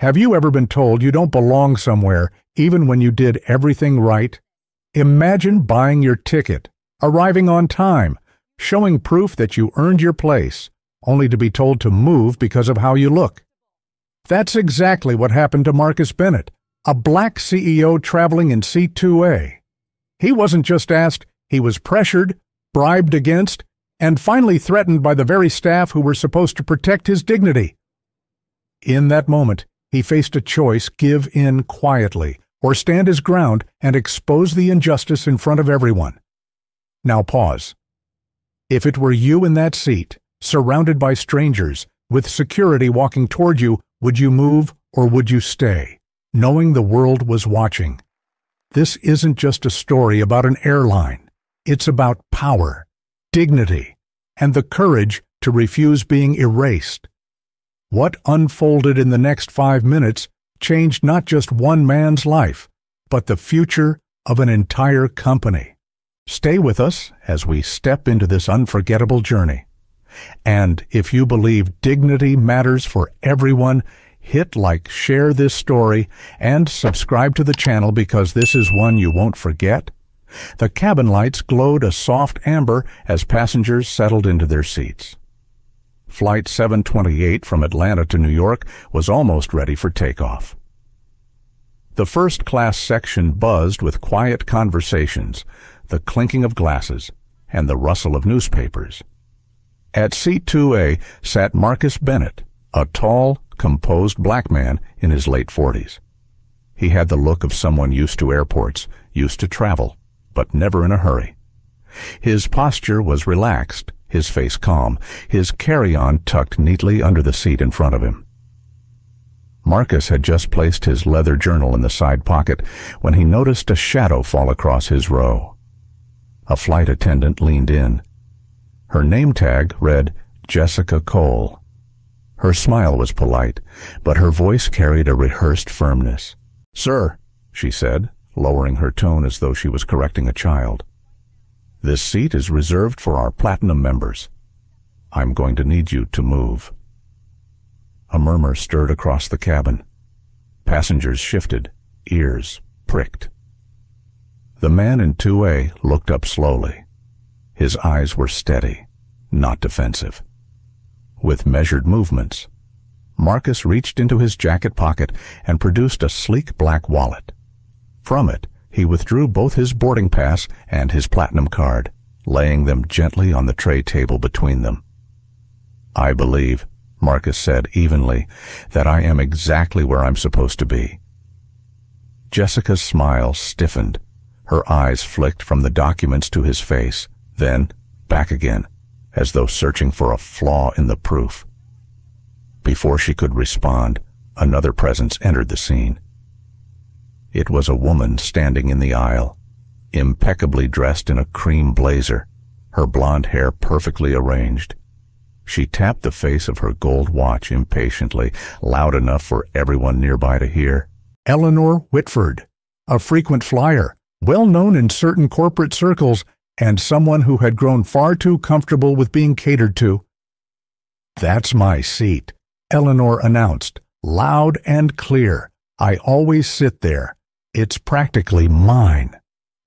Have you ever been told you don't belong somewhere, even when you did everything right? Imagine buying your ticket, arriving on time, showing proof that you earned your place, only to be told to move because of how you look. That's exactly what happened to Marcus Bennett, a black CEO traveling in seat 2A. He wasn't just asked, he was pressured, bribed against, and finally threatened by the very staff who were supposed to protect his dignity. In that moment, he faced a choice: give in quietly, or stand his ground and expose the injustice in front of everyone. Now pause. If it were you in that seat, surrounded by strangers, with security walking toward you, would you move or would you stay, knowing the world was watching? This isn't just a story about an airline. It's about power, dignity, and the courage to refuse being erased. What unfolded in the next 5 minutes changed not just one man's life, but the future of an entire company. Stay with us as we step into this unforgettable journey. And if you believe dignity matters for everyone, hit like, share this story, and subscribe to the channel because this is one you won't forget. The cabin lights glowed a soft amber as passengers settled into their seats. Flight 728 from Atlanta to New York was almost ready for takeoff. The first-class section buzzed with quiet conversations, the clinking of glasses, and the rustle of newspapers. At seat 2A sat Marcus Bennett, a tall, composed black man in his late 40s. He had the look of someone used to airports, used to travel, but never in a hurry. His posture was relaxed, his face calm, his carry-on tucked neatly under the seat in front of him. Marcus had just placed his leather journal in the side pocket when he noticed a shadow fall across his row. A flight attendant leaned in. Her name tag read Jessica Cole. Her smile was polite, but her voice carried a rehearsed firmness. "Sir," she said, lowering her tone as though she was correcting a child. "This seat is reserved for our platinum members. I'm going to need you to move." A murmur stirred across the cabin. Passengers shifted, ears pricked. The man in 2A looked up slowly. His eyes were steady, not defensive. With measured movements, Marcus reached into his jacket pocket and produced a sleek black wallet. From it, he withdrew both his boarding pass and his platinum card, laying them gently on the tray table between them. "I believe," Marcus said evenly, "that I am exactly where I'm supposed to be." Jessica's smile stiffened. Her eyes flicked from the documents to his face, then back again, as though searching for a flaw in the proof. Before she could respond, another presence entered the scene. It was a woman standing in the aisle, impeccably dressed in a cream blazer, her blonde hair perfectly arranged. She tapped the face of her gold watch impatiently, loud enough for everyone nearby to hear. Eleanor Whitford, a frequent flyer, well known in certain corporate circles, and someone who had grown far too comfortable with being catered to. "That's my seat," Eleanor announced, loud and clear. "I always sit there. It's practically mine."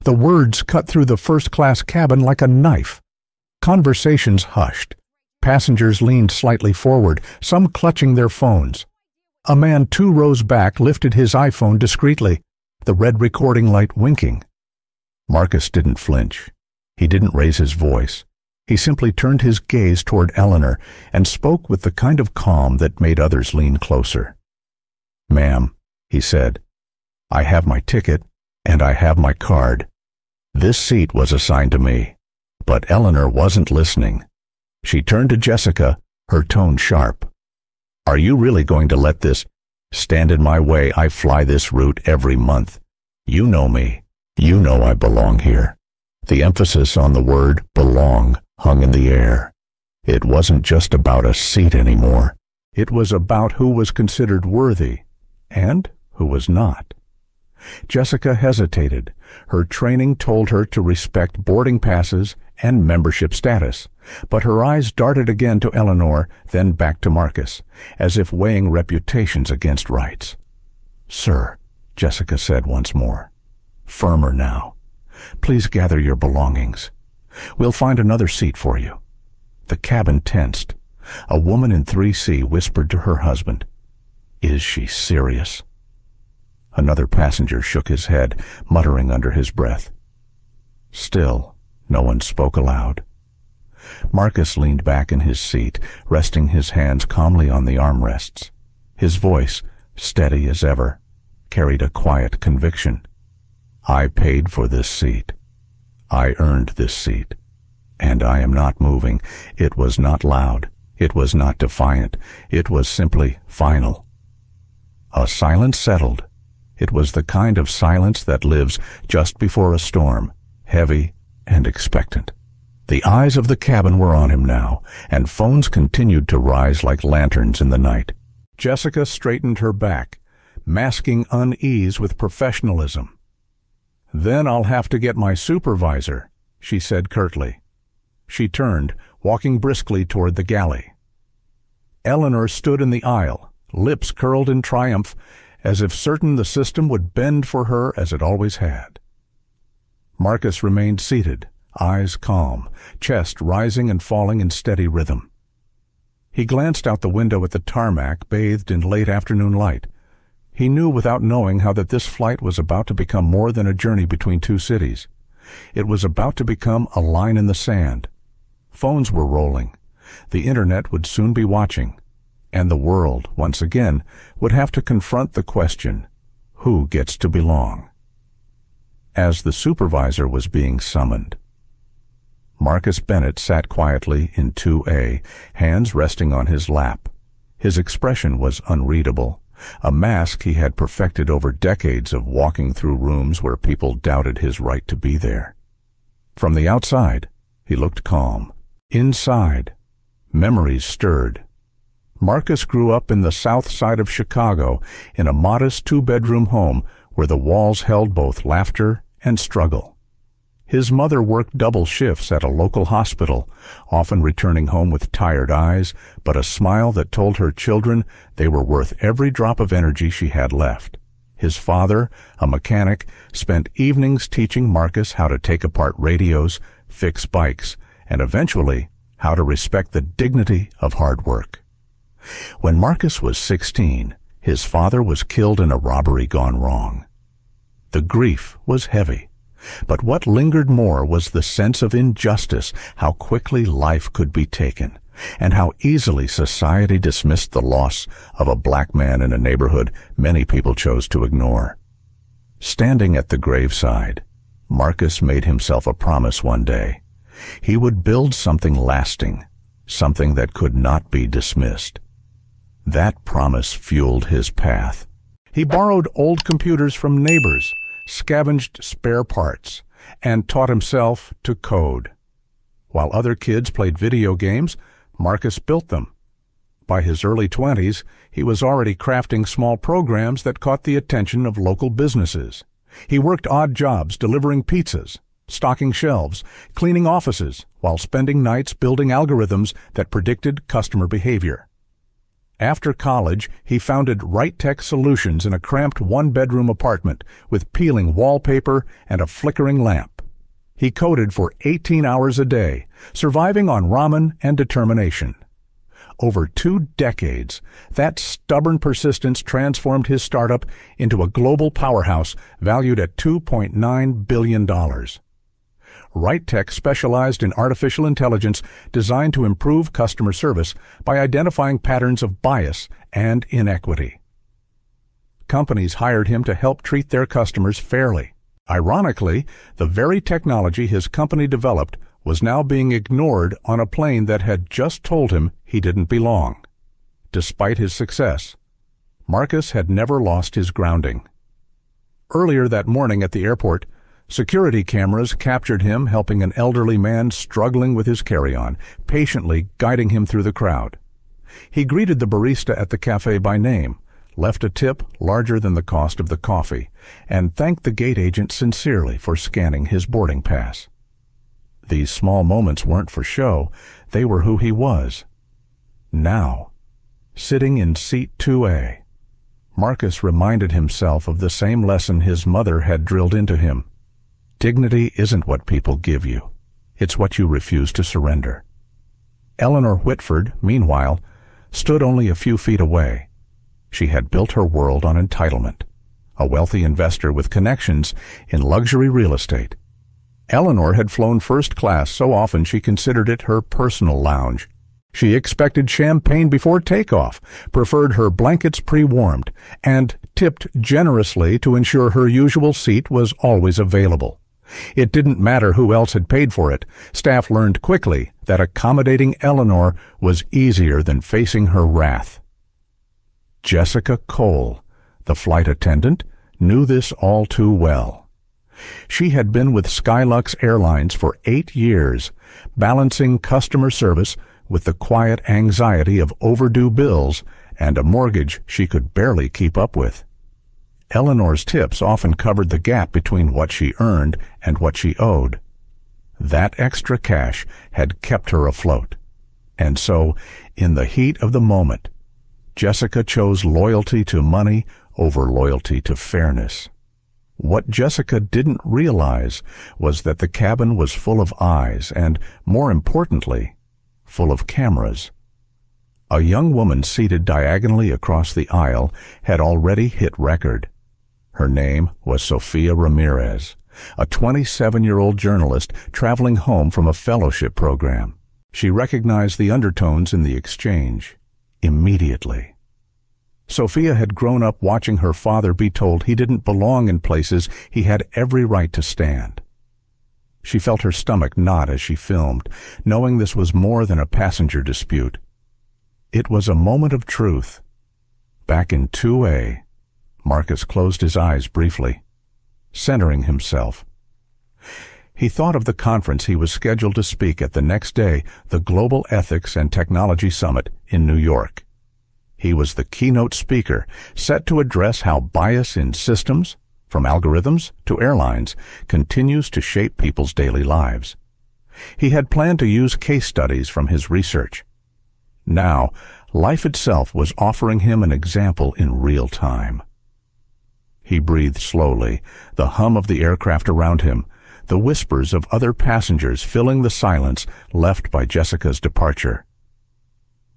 The words cut through the first-class cabin like a knife. Conversations hushed. Passengers leaned slightly forward, some clutching their phones. A man 2 rows back lifted his iPhone discreetly, the red recording light winking. Marcus didn't flinch. He didn't raise his voice. He simply turned his gaze toward Eleanor and spoke with the kind of calm that made others lean closer. "Ma'am," he said, "I have my ticket and I have my card. This seat was assigned to me." But Eleanor wasn't listening. She turned to Jessica, her tone sharp. "Are you really going to let this stand in my way? I fly this route every month. You know me. You know I belong here." The emphasis on the word belong hung in the air. It wasn't just about a seat anymore. It was about who was considered worthy and who was not. Jessica hesitated. Her training told her to respect boarding passes and membership status, but her eyes darted again to Eleanor, then back to Marcus, as if weighing reputations against rights. "Sir," Jessica said once more, firmer now, "please gather your belongings. We'll find another seat for you." The cabin tensed. A woman in 3C whispered to her husband, "Is she serious?" Another passenger shook his head, muttering under his breath. Still, no one spoke aloud. Marcus leaned back in his seat, resting his hands calmly on the armrests. His voice, steady as ever, carried a quiet conviction. "I paid for this seat. I earned this seat. And I am not moving." It was not loud. It was not defiant. It was simply final. A silence settled. It was the kind of silence that lives just before a storm, heavy and expectant. The eyes of the cabin were on him now, and phones continued to rise like lanterns in the night. Jessica straightened her back, masking unease with professionalism. "Then I'll have to get my supervisor," she said curtly. She turned, walking briskly toward the galley. Eleanor stood in the aisle, lips curled in triumph, as if certain the system would bend for her as it always had. Marcus remained seated, eyes calm, chest rising and falling in steady rhythm. He glanced out the window at the tarmac, bathed in late afternoon light. He knew without knowing how that this flight was about to become more than a journey between two cities. It was about to become a line in the sand. Phones were rolling. The internet would soon be watching. And the world, once again, would have to confront the question, who gets to belong? As the supervisor was being summoned, Marcus Bennett sat quietly in 2A, hands resting on his lap. His expression was unreadable, a mask he had perfected over decades of walking through rooms where people doubted his right to be there. From the outside, he looked calm. Inside, memories stirred. Marcus grew up in the south side of Chicago in a modest two-bedroom home where the walls held both laughter and struggle. His mother worked double shifts at a local hospital, often returning home with tired eyes, but a smile that told her children they were worth every drop of energy she had left. His father, a mechanic, spent evenings teaching Marcus how to take apart radios, fix bikes, and eventually how to respect the dignity of hard work. When Marcus was 16, his father was killed in a robbery gone wrong. The grief was heavy, but what lingered more was the sense of injustice, how quickly life could be taken, and how easily society dismissed the loss of a black man in a neighborhood many people chose to ignore. Standing at the graveside, Marcus made himself a promise one day. He would build something lasting, something that could not be dismissed. That promise fueled his path. He borrowed old computers from neighbors, scavenged spare parts, and taught himself to code. While other kids played video games, Marcus built them. By his early 20s, he was already crafting small programs that caught the attention of local businesses. He worked odd jobs delivering pizzas, stocking shelves, cleaning offices, while spending nights building algorithms that predicted customer behavior. After college, he founded Right Tech Solutions in a cramped one-bedroom apartment with peeling wallpaper and a flickering lamp. He coded for 18 hours a day, surviving on ramen and determination. Over 2 decades, that stubborn persistence transformed his startup into a global powerhouse valued at $2.9 billion. Right Tech specialized in artificial intelligence designed to improve customer service by identifying patterns of bias and inequity. Companies hired him to help treat their customers fairly. Ironically, the very technology his company developed was now being ignored on a plane that had just told him he didn't belong. Despite his success, Marcus had never lost his grounding. Earlier that morning at the airport, security cameras captured him helping an elderly man struggling with his carry-on, patiently guiding him through the crowd. He greeted the barista at the cafe by name, left a tip larger than the cost of the coffee, and thanked the gate agent sincerely for scanning his boarding pass. These small moments weren't for show, they were who he was. Now, sitting in seat 2A, Marcus reminded himself of the same lesson his mother had drilled into him. Dignity isn't what people give you. It's what you refuse to surrender. Eleanor Whitford, meanwhile, stood only a few feet away. She had built her world on entitlement, a wealthy investor with connections in luxury real estate. Eleanor had flown first class so often she considered it her personal lounge. She expected champagne before takeoff, preferred her blankets pre-warmed, and tipped generously to ensure her usual seat was always available. It didn't matter who else had paid for it. Staff learned quickly that accommodating Eleanor was easier than facing her wrath. Jessica Cole, the flight attendant, knew this all too well. She had been with Skylux Airlines for 8 years, balancing customer service with the quiet anxiety of overdue bills and a mortgage she could barely keep up with. Eleanor's tips often covered the gap between what she earned and what she owed. That extra cash had kept her afloat. And so, in the heat of the moment, Jessica chose loyalty to money over loyalty to fairness. What Jessica didn't realize was that the cabin was full of eyes and, more importantly, full of cameras. A young woman seated diagonally across the aisle had already hit record. Her name was Sophia Ramirez, a 27-year-old journalist traveling home from a fellowship program. She recognized the undertones in the exchange immediately. Sophia had grown up watching her father be told he didn't belong in places he had every right to stand. She felt her stomach knot as she filmed, knowing this was more than a passenger dispute. It was a moment of truth. Back in 2A, Marcus closed his eyes briefly, centering himself. He thought of the conference he was scheduled to speak at the next day, the Global Ethics and Technology Summit in New York. He was the keynote speaker, set to address how bias in systems, from algorithms to airlines, continues to shape people's daily lives. He had planned to use case studies from his research. Now, life itself was offering him an example in real time. He breathed slowly, the hum of the aircraft around him, the whispers of other passengers filling the silence left by Jessica's departure.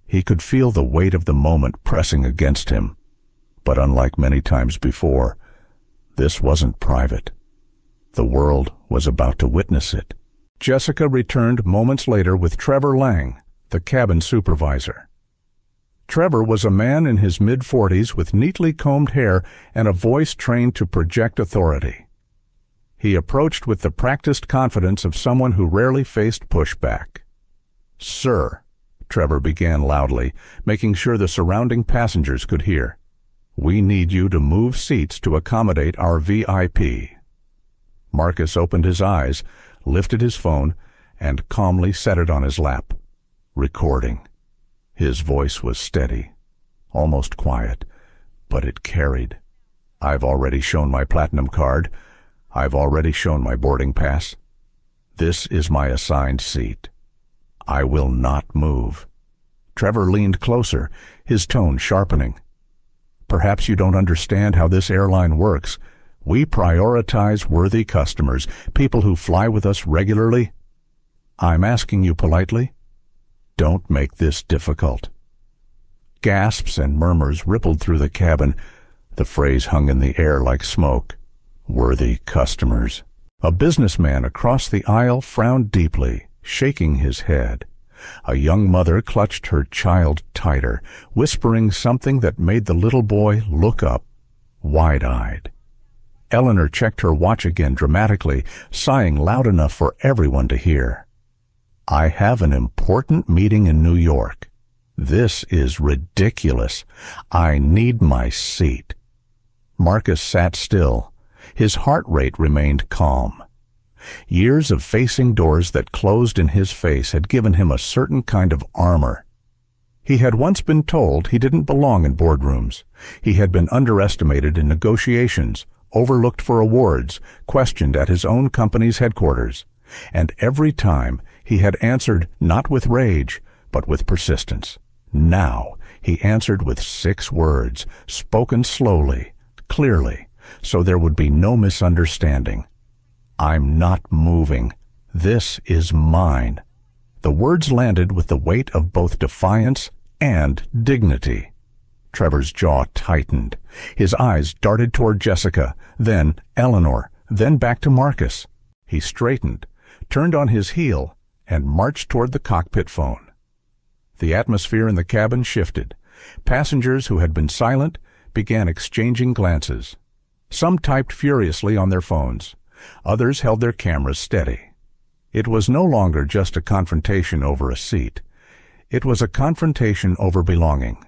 He could feel the weight of the moment pressing against him, but unlike many times before, this wasn't private. The world was about to witness it. Jessica returned moments later with Trevor Lang, the cabin supervisor. Trevor was a man in his mid-40s with neatly combed hair and a voice trained to project authority. He approached with the practiced confidence of someone who rarely faced pushback. "Sir," Trevor began loudly, making sure the surrounding passengers could hear, "we need you to move seats to accommodate our VIP." Marcus opened his eyes, lifted his phone, and calmly set it on his lap. Recording. His voice was steady, almost quiet, but it carried. "I've already shown my platinum card. I've already shown my boarding pass. This is my assigned seat. I will not move." Trevor leaned closer, his tone sharpening. "Perhaps you don't understand how this airline works. We prioritize worthy customers, people who fly with us regularly. I'm asking you politely, don't make this difficult." Gasps and murmurs rippled through the cabin. The phrase hung in the air like smoke. Worthy customers. A businessman across the aisle frowned deeply, shaking his head. A young mother clutched her child tighter, whispering something that made the little boy look up, wide-eyed. Eleanor checked her watch again dramatically, sighing loud enough for everyone to hear. "I have an important meeting in New York. This is ridiculous. I need my seat." Marcus sat still. His heart rate remained calm. Years of facing doors that closed in his face had given him a certain kind of armor. He had once been told he didn't belong in boardrooms. He had been underestimated in negotiations, overlooked for awards, questioned at his own company's headquarters. And every time he had answered not with rage, but with persistence. Now he answered with 6 words, spoken slowly, clearly, so there would be no misunderstanding. "I'm not moving. This is mine." The words landed with the weight of both defiance and dignity. Trevor's jaw tightened. His eyes darted toward Jessica, then Eleanor, then back to Marcus. He straightened, turned on his heel, and marched toward the cockpit phone. The atmosphere in the cabin shifted. Passengers who had been silent began exchanging glances. Some typed furiously on their phones. Others held their cameras steady. It was no longer just a confrontation over a seat. It was a confrontation over belonging,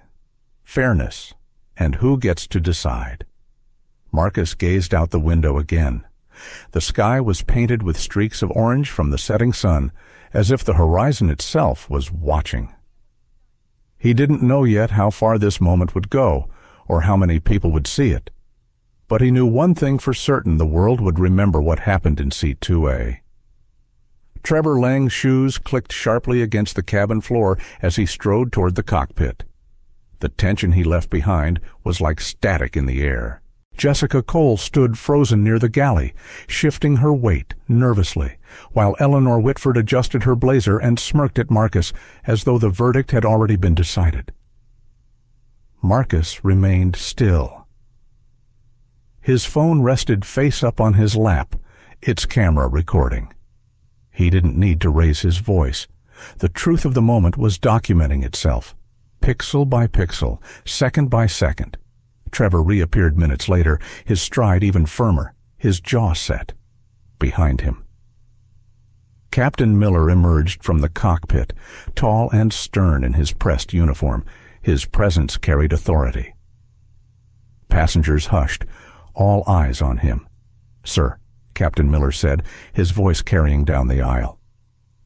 fairness, and who gets to decide. Marcus gazed out the window again. The sky was painted with streaks of orange from the setting sun, as if the horizon itself was watching. He didn't know yet how far this moment would go, or how many people would see it. But he knew one thing for certain: the world would remember what happened in Seat 2A. Trevor Lang's shoes clicked sharply against the cabin floor as he strode toward the cockpit. The tension he left behind was like static in the air. Jessica Cole stood frozen near the galley, shifting her weight nervously, while Eleanor Whitford adjusted her blazer and smirked at Marcus as though the verdict had already been decided. Marcus remained still. His phone rested face up on his lap, its camera recording. He didn't need to raise his voice. The truth of the moment was documenting itself, pixel by pixel, second by second. Trevor reappeared minutes later, his stride even firmer, his jaw set. Behind him, Captain Miller emerged from the cockpit, tall and stern in his pressed uniform. His presence carried authority. Passengers hushed, all eyes on him. "Sir," Captain Miller said, his voice carrying down the aisle.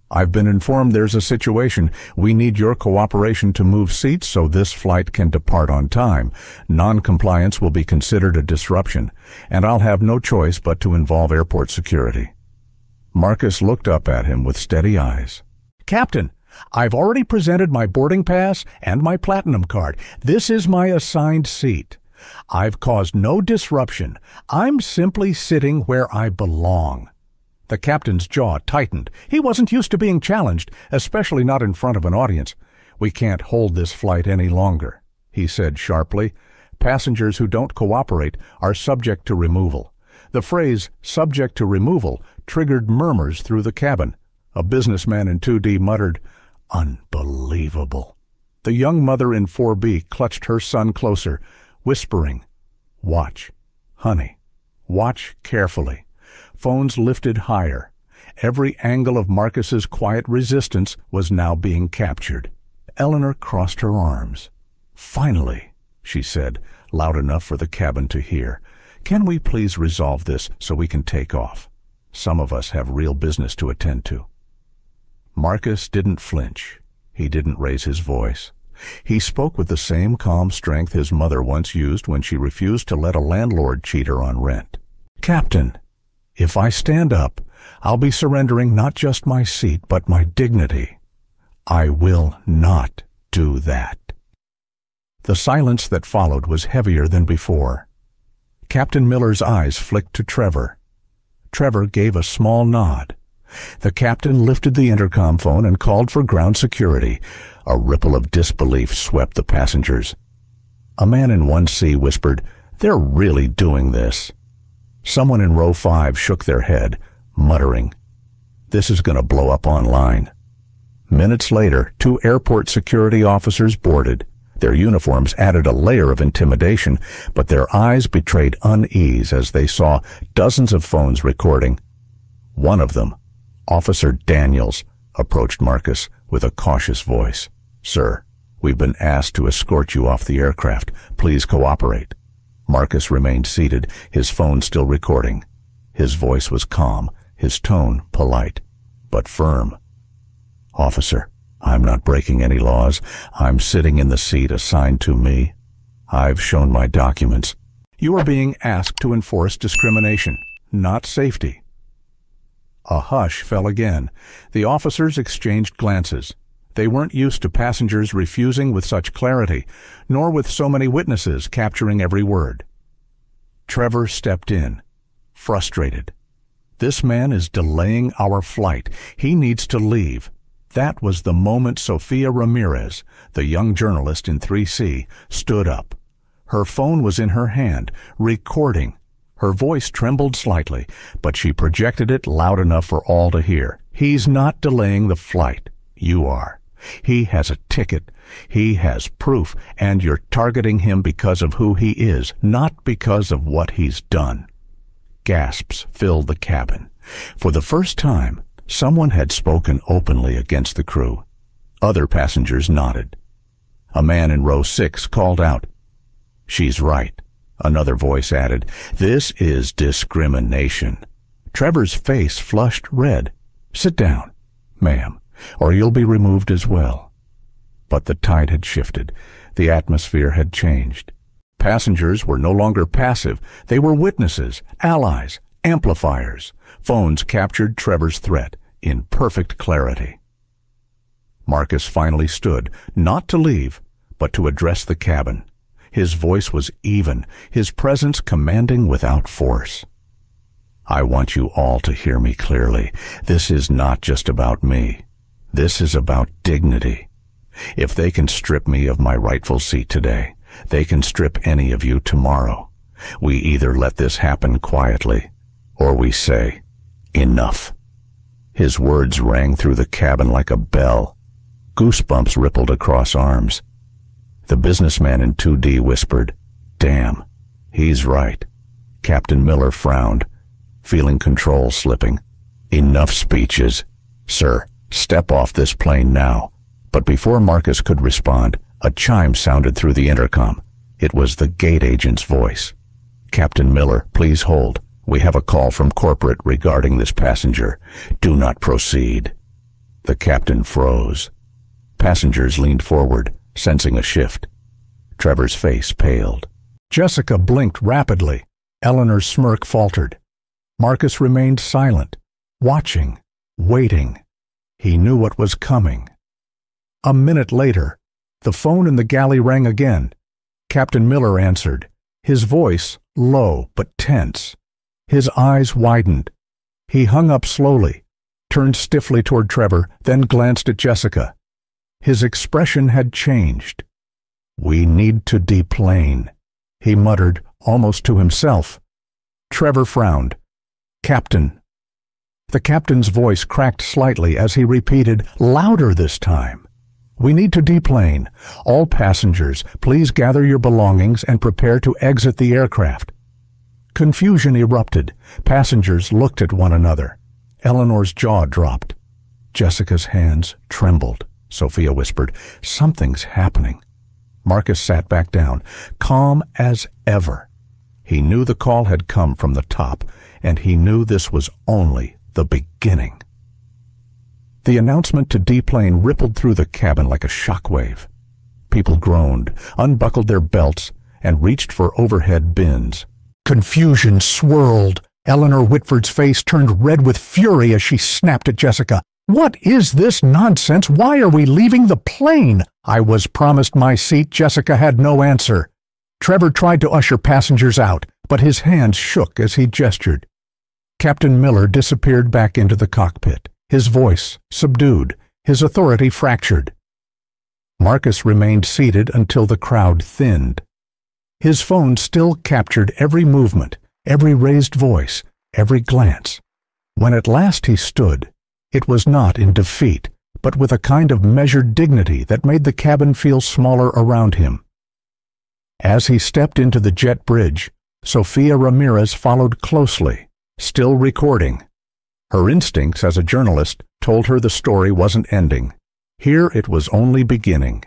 "I've been informed there's a situation. We need your cooperation to move seats so this flight can depart on time. Non-compliance will be considered a disruption, and I'll have no choice but to involve airport security." Marcus looked up at him with steady eyes. "Captain, I've already presented my boarding pass and my platinum card. This is my assigned seat. I've caused no disruption. I'm simply sitting where I belong." The captain's jaw tightened. He wasn't used to being challenged, especially not in front of an audience. "We can't hold this flight any longer," he said sharply. "Passengers who don't cooperate are subject to removal." The phrase "subject to removal" triggered murmurs through the cabin. A businessman in 2D muttered, "Unbelievable." The young mother in 4B clutched her son closer, whispering, "Watch, honey, watch carefully." Phones lifted higher. Every angle of Marcus's quiet resistance was now being captured. Eleanor crossed her arms. "Finally," she said, loud enough for the cabin to hear. "Can we please resolve this so we can take off? Some of us have real business to attend to." Marcus didn't flinch. He didn't raise his voice. He spoke with the same calm strength his mother once used when she refused to let a landlord cheat her on rent. "Captain, if I stand up, I'll be surrendering not just my seat, but my dignity. I will not do that." The silence that followed was heavier than before. Captain Miller's eyes flicked to Trevor. Trevor gave a small nod. The captain lifted the intercom phone and called for ground security. A ripple of disbelief swept the passengers. A man in 1C whispered, "They're really doing this." Someone in row 5 shook their head, muttering, "This is going to blow up online." Minutes later, 2 airport security officers boarded. Their uniforms added a layer of intimidation, but their eyes betrayed unease as they saw dozens of phones recording. One of them, Officer Daniels, approached Marcus with a cautious voice. "Sir, we've been asked to escort you off the aircraft. Please cooperate." Marcus remained seated, his phone still recording. His voice was calm, his tone polite, but firm. "Officer, I'm not breaking any laws. I'm sitting in the seat assigned to me. I've shown my documents. You are being asked to enforce discrimination, not safety." A hush fell again. The officers exchanged glances. They weren't used to passengers refusing with such clarity, nor with so many witnesses capturing every word. Trevor stepped in, frustrated. This man is delaying our flight. He needs to leave. That was the moment Sofia Ramirez, the young journalist in 3C, stood up. Her phone was in her hand, recording. Her voice trembled slightly, but she projected it loud enough for all to hear. He's not delaying the flight. You are. He has a ticket. He has proof, and you're targeting him because of who he is, not because of what he's done. Gasps filled the cabin. For the first time, someone had spoken openly against the crew. Other passengers nodded. A man in row 6 called out, "She's right." Another voice added, "This is discrimination." Trevor's face flushed red. "Sit down, ma'am, or you'll be removed as well." But the tide had shifted. The atmosphere had changed. Passengers were no longer passive. They were witnesses, allies, amplifiers. Phones captured Trevor's threat in perfect clarity. Marcus finally stood, not to leave, but to address the cabin. His voice was even, his presence commanding without force. "I want you all to hear me clearly. This is not just about me. This is about dignity. If they can strip me of my rightful seat today, they can strip any of you tomorrow. We either let this happen quietly, or we say, 'Enough.'" His words rang through the cabin like a bell. Goosebumps rippled across arms. The businessman in 2D whispered, "Damn, he's right." Captain Miller frowned, feeling control slipping. "Enough speeches. Sir, step off this plane now." But before Marcus could respond, a chime sounded through the intercom. It was the gate agent's voice. "Captain Miller, please hold. We have a call from corporate regarding this passenger. Do not proceed." The captain froze. Passengers leaned forward, sensing a shift. Trevor's face paled. Jessica blinked rapidly. Eleanor's smirk faltered. Marcus remained silent, watching, waiting. He knew what was coming. A minute later, the phone in the galley rang again. Captain Miller answered, his voice low but tense. His eyes widened. He hung up slowly, turned stiffly toward Trevor, then glanced at Jessica. His expression had changed. "We need to deplane," he muttered, almost to himself. Trevor frowned. "Captain." The captain's voice cracked slightly as he repeated, louder this time. "We need to deplane. All passengers, please gather your belongings and prepare to exit the aircraft." Confusion erupted. Passengers looked at one another. Eleanor's jaw dropped. Jessica's hands trembled. Sophia whispered, "Something's happening." Marcus sat back down, calm as ever. He knew the call had come from the top, and he knew this was only the beginning. The announcement to deplane rippled through the cabin like a shockwave. People groaned, unbuckled their belts, and reached for overhead bins. Confusion swirled. Eleanor Whitford's face turned red with fury as she snapped at Jessica. "What is this nonsense? Why are we leaving the plane?" "I was promised my seat." Jessica had no answer. Trevor tried to usher passengers out, but his hands shook as he gestured. Captain Miller disappeared back into the cockpit, his voice subdued, his authority fractured. Marcus remained seated until the crowd thinned. His phone still captured every movement, every raised voice, every glance. When at last he stood, it was not in defeat, but with a kind of measured dignity that made the cabin feel smaller around him. As he stepped into the jet bridge, Sofia Ramirez followed closely, still recording. Her instincts as a journalist told her the story wasn't ending. Here it was only beginning.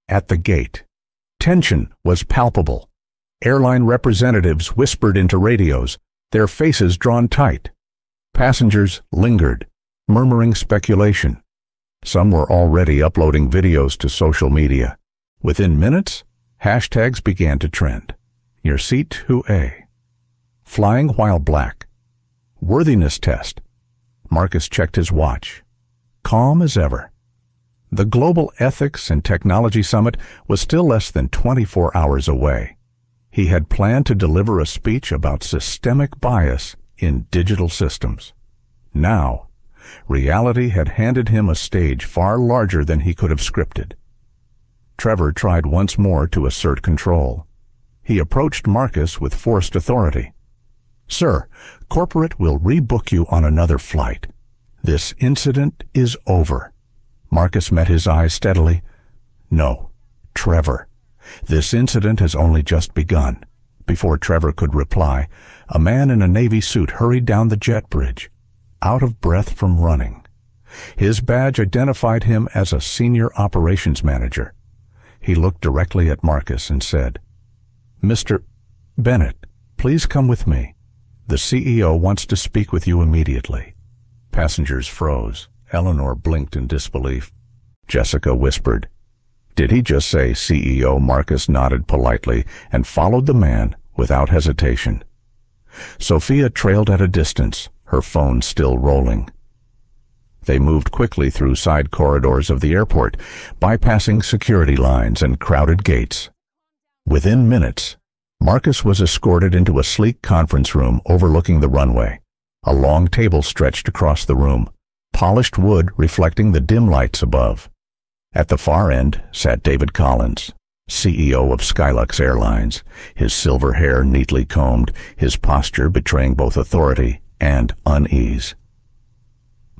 At the gate, tension was palpable. Airline representatives whispered into radios, their faces drawn tight. Passengers lingered, murmuring speculation. Some were already uploading videos to social media. Within minutes, hashtags began to trend. Your seat who A. Flying while black. Worthiness test. Marcus checked his watch. Calm as ever. The Global Ethics and Technology Summit was still less than 24 hours away. He had planned to deliver a speech about systemic bias in digital systems. Now, reality had handed him a stage far larger than he could have scripted. Trevor tried once more to assert control. He approached Marcus with forced authority. "Sir, corporate will rebook you on another flight. This incident is over." Marcus met his eyes steadily. "No, Trevor. This incident has only just begun." Before Trevor could reply, a man in a Navy suit hurried down the jet bridge, out of breath from running. His badge identified him as a senior operations manager. He looked directly at Marcus and said, "Mr. Bennett, please come with me. The CEO wants to speak with you immediately." Passengers froze. Eleanor blinked in disbelief. Jessica whispered, "Did he just say CEO?" Marcus nodded politely and followed the man without hesitation. Sophia trailed at a distance, her phone still rolling. They moved quickly through side corridors of the airport, bypassing security lines and crowded gates. Within minutes, Marcus was escorted into a sleek conference room overlooking the runway. A long table stretched across the room, polished wood reflecting the dim lights above. At the far end sat David Collins, CEO of Skylux Airlines, his silver hair neatly combed, his posture betraying both authority and unease.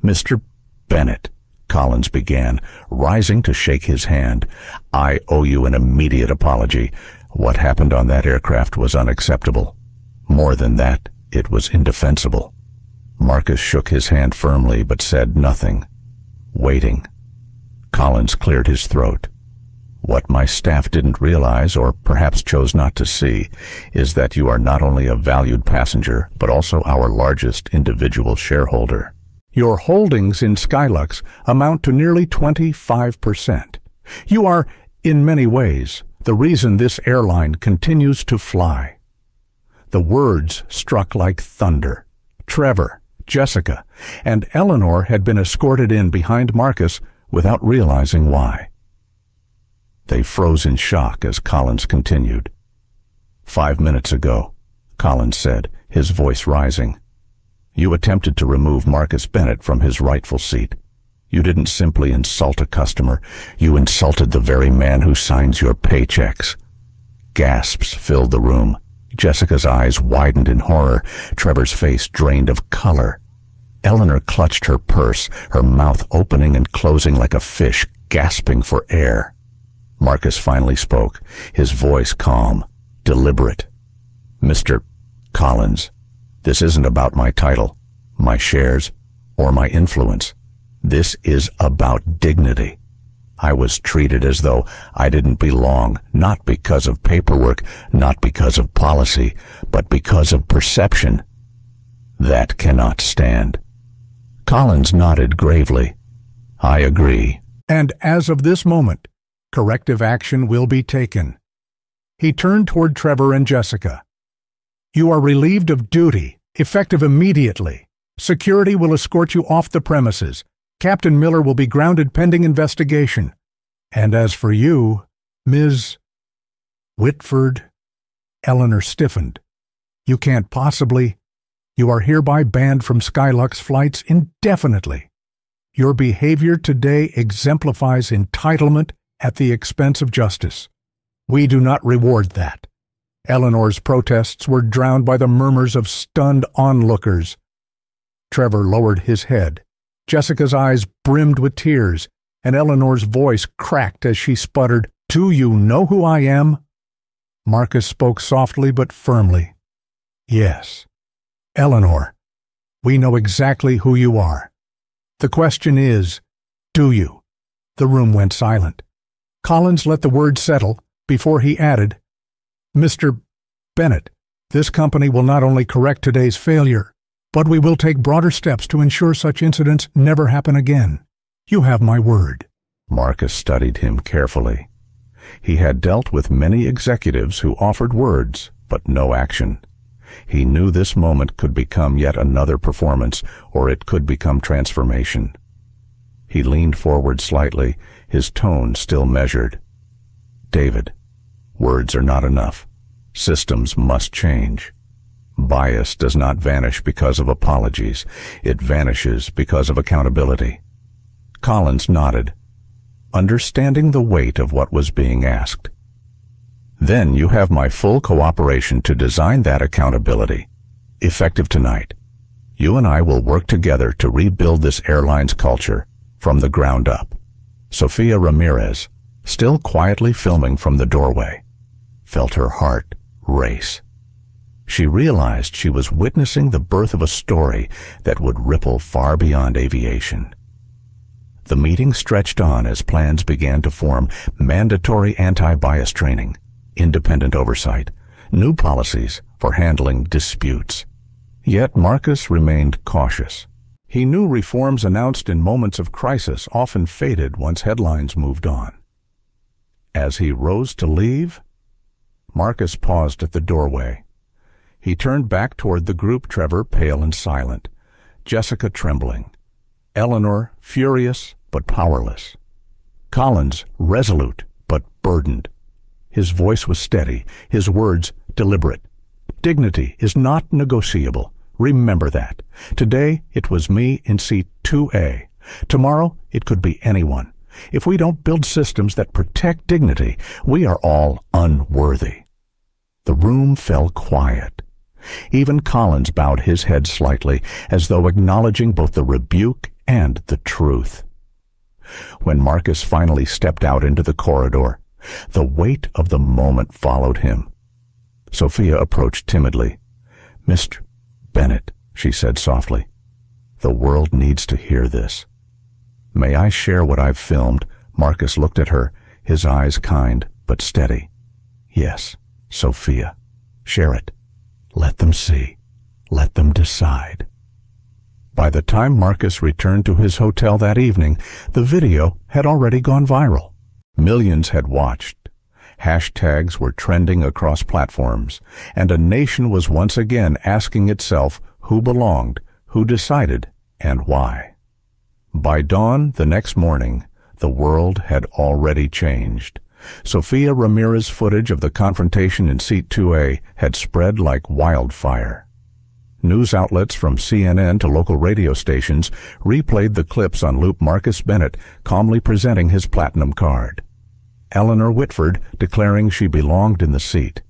"Mr. Bennett," Collins began, rising to shake his hand, "I owe you an immediate apology. What happened on that aircraft was unacceptable. More than that, it was indefensible." Marcus shook his hand firmly but said nothing, waiting. Collins cleared his throat. "What my staff didn't realize, or perhaps chose not to see, is that you are not only a valued passenger, but also our largest individual shareholder. Your holdings in Skylux amount to nearly 25%. You are, in many ways, the reason this airline continues to fly." The words struck like thunder. Trevor, Jessica, and Eleanor had been escorted in behind Marcus without realizing why. They froze in shock as Collins continued. "5 minutes ago," Collins said, his voice rising, "you attempted to remove Marcus Bennett from his rightful seat. You didn't simply insult a customer, you insulted the very man who signs your paychecks." Gasps filled the room. Jessica's eyes widened in horror. Trevor's face drained of color. Eleanor clutched her purse, her mouth opening and closing like a fish, gasping for air. Marcus finally spoke, his voice calm, deliberate. "Mr. Collins, this isn't about my title, my shares, or my influence. This is about dignity. I was treated as though I didn't belong, not because of paperwork, not because of policy, but because of perception. That cannot stand." Collins nodded gravely. "I agree. And as of this moment, corrective action will be taken." He turned toward Trevor and Jessica. "You are relieved of duty, effective immediately. Security will escort you off the premises. Captain Miller will be grounded pending investigation. And as for you, Ms. Whitford," Eleanor stiffened, "you can't possibly. You are hereby banned from Skylux flights indefinitely. Your behavior today exemplifies entitlement at the expense of justice. We do not reward that." Eleanor's protests were drowned by the murmurs of stunned onlookers. Trevor lowered his head. Jessica's eyes brimmed with tears, and Eleanor's voice cracked as she sputtered, "Do you know who I am?" Marcus spoke softly but firmly. "Yes. Eleanor, we know exactly who you are. The question is, do you?" The room went silent. Collins let the word settle before he added, "Mr. Bennett, this company will not only correct today's failure, but we will take broader steps to ensure such incidents never happen again. You have my word." Marcus studied him carefully. He had dealt with many executives who offered words, but no action. He knew this moment could become yet another performance, or it could become transformation. He leaned forward slightly, his tone still measured. "David, words are not enough. Systems must change. Bias does not vanish because of apologies. It vanishes because of accountability." Collins nodded, understanding the weight of what was being asked. "Then you have my full cooperation to design that accountability. Effective tonight. You and I will work together to rebuild this airline's culture from the ground up." Sofia Ramirez, still quietly filming from the doorway, felt her heart race. She realized she was witnessing the birth of a story that would ripple far beyond aviation. The meeting stretched on as plans began to form: mandatory anti-bias training, independent oversight, new policies for handling disputes. Yet Marcus remained cautious. He knew reforms announced in moments of crisis often faded once headlines moved on. As he rose to leave, Marcus paused at the doorway. He turned back toward the group, Trevor pale and silent, Jessica trembling, Eleanor furious but powerless, Collins resolute but burdened. His voice was steady, his words deliberate. "Dignity is not negotiable. Remember that. Today it was me in seat 2A. Tomorrow it could be anyone. If we don't build systems that protect dignity, we are all unworthy." The room fell quiet. Even Collins bowed his head slightly, as though acknowledging both the rebuke and the truth. When Marcus finally stepped out into the corridor, the weight of the moment followed him. Sophia approached timidly. "Mr. Bennett," she said softly, "the world needs to hear this." "May I share what I've filmed?" Marcus looked at her, his eyes kind but steady. "Yes, Sophia. Share it. Let them see. Let them decide." By the time Marcus returned to his hotel that evening, the video had already gone viral. Millions had watched. Hashtags were trending across platforms, and a nation was once again asking itself who belonged, who decided, and why. By dawn the next morning, the world had already changed. Sofia Ramirez's footage of the confrontation in seat 2A had spread like wildfire. News outlets from CNN to local radio stations replayed the clips on loop. Marcus Bennett calmly presenting his platinum card, Eleanor Whitford declaring she belonged in the seat,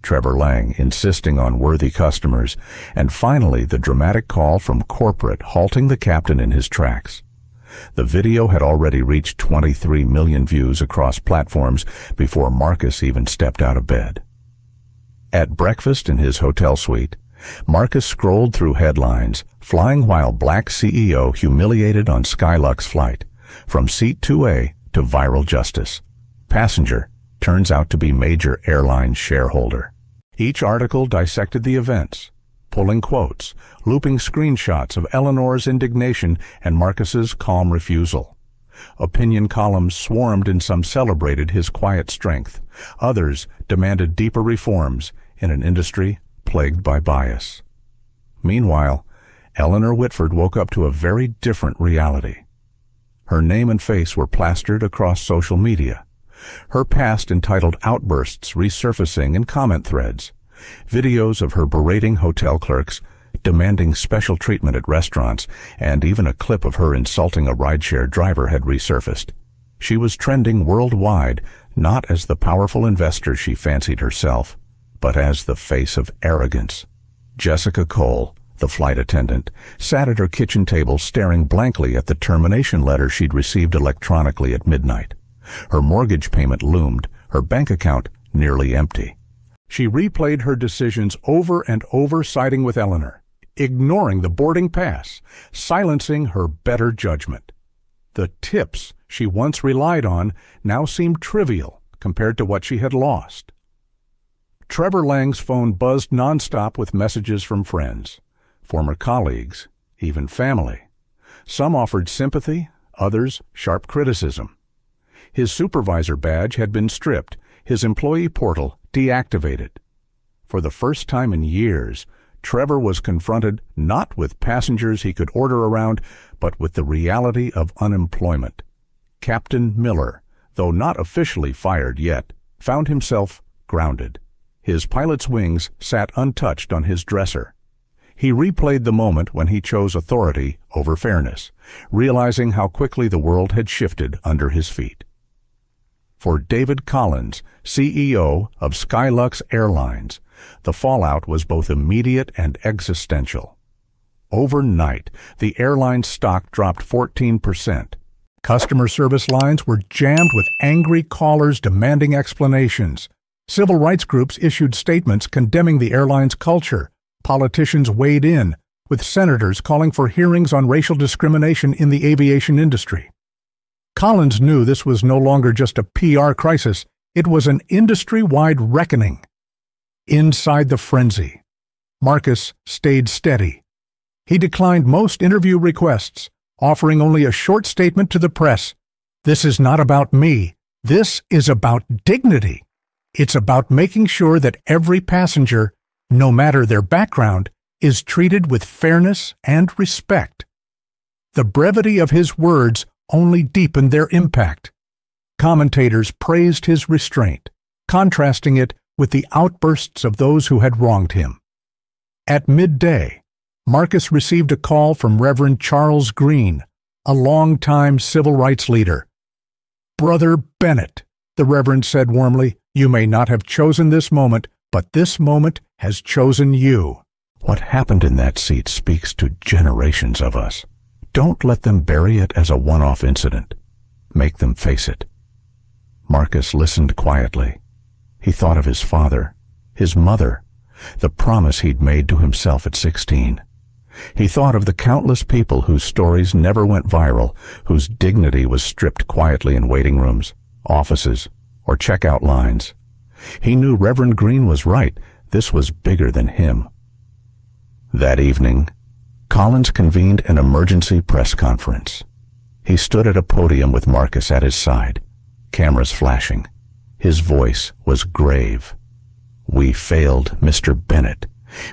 Trevor Lang insisting on worthy customers, and finally the dramatic call from corporate halting the captain in his tracks. The video had already reached 23 million views across platforms before Marcus even stepped out of bed. At breakfast in his hotel suite, Marcus scrolled through headlines: "Flying while Black CEO humiliated on Skylux flight. From seat 2A to viral justice. Passenger turns out to be major airline shareholder." Each article dissected the events, pulling quotes, looping screenshots of Eleanor's indignation and Marcus's calm refusal. Opinion columns swarmed, and some celebrated his quiet strength. Others demanded deeper reforms in an industry plagued by bias. Meanwhile, Eleanor Whitford woke up to a very different reality. Her name and face were plastered across social media. Her past entitled outbursts resurfacing in comment threads. Videos of her berating hotel clerks, demanding special treatment at restaurants, and even a clip of her insulting a rideshare driver had resurfaced. She was trending worldwide, not as the powerful investor she fancied herself, but as the face of arrogance. Jessica Cole, the flight attendant, sat at her kitchen table staring blankly at the termination letter she'd received electronically at midnight. Her mortgage payment loomed, her bank account nearly empty. She replayed her decisions over and over, siding with Eleanor, ignoring the boarding pass, silencing her better judgment. The tips she once relied on now seemed trivial compared to what she had lost. Trevor Lang's phone buzzed nonstop with messages from friends, former colleagues, even family. Some offered sympathy, others sharp criticism. His supervisor badge had been stripped, his employee portal deactivated. For the first time in years, Trevor was confronted not with passengers he could order around, but with the reality of unemployment. Captain Miller, though not officially fired yet, found himself grounded. His pilot's wings sat untouched on his dresser. He replayed the moment when he chose authority over fairness, realizing how quickly the world had shifted under his feet. For David Collins, CEO of Skylux Airlines, the fallout was both immediate and existential. Overnight, the airline's stock dropped 14%. Customer service lines were jammed with angry callers demanding explanations. Civil rights groups issued statements condemning the airline's culture. Politicians weighed in, with senators calling for hearings on racial discrimination in the aviation industry. Collins knew this was no longer just a PR crisis, it was an industry-wide reckoning. Inside the frenzy, Marcus stayed steady. He declined most interview requests, offering only a short statement to the press. "This is not about me. This is about dignity. It's about making sure that every passenger, no matter their background, is treated with fairness and respect." The brevity of his words only deepened their impact. Commentators praised his restraint, contrasting it with the outbursts of those who had wronged him. At midday, Marcus received a call from Reverend Charles Green, a longtime civil rights leader. "Brother Bennett," the Reverend said warmly, "you may not have chosen this moment, but this moment has chosen you." What happened in that seat speaks to generations of us. Don't let them bury it as a one-off incident. Make them face it. Marcus listened quietly. He thought of his father, his mother, the promise he'd made to himself at 16. He thought of the countless people whose stories never went viral, whose dignity was stripped quietly in waiting rooms, offices, or checkout lines. He knew Reverend Green was right. This was bigger than him. That evening, Collins convened an emergency press conference. He stood at a podium with Marcus at his side, cameras flashing. His voice was grave. "We failed Mr. Bennett.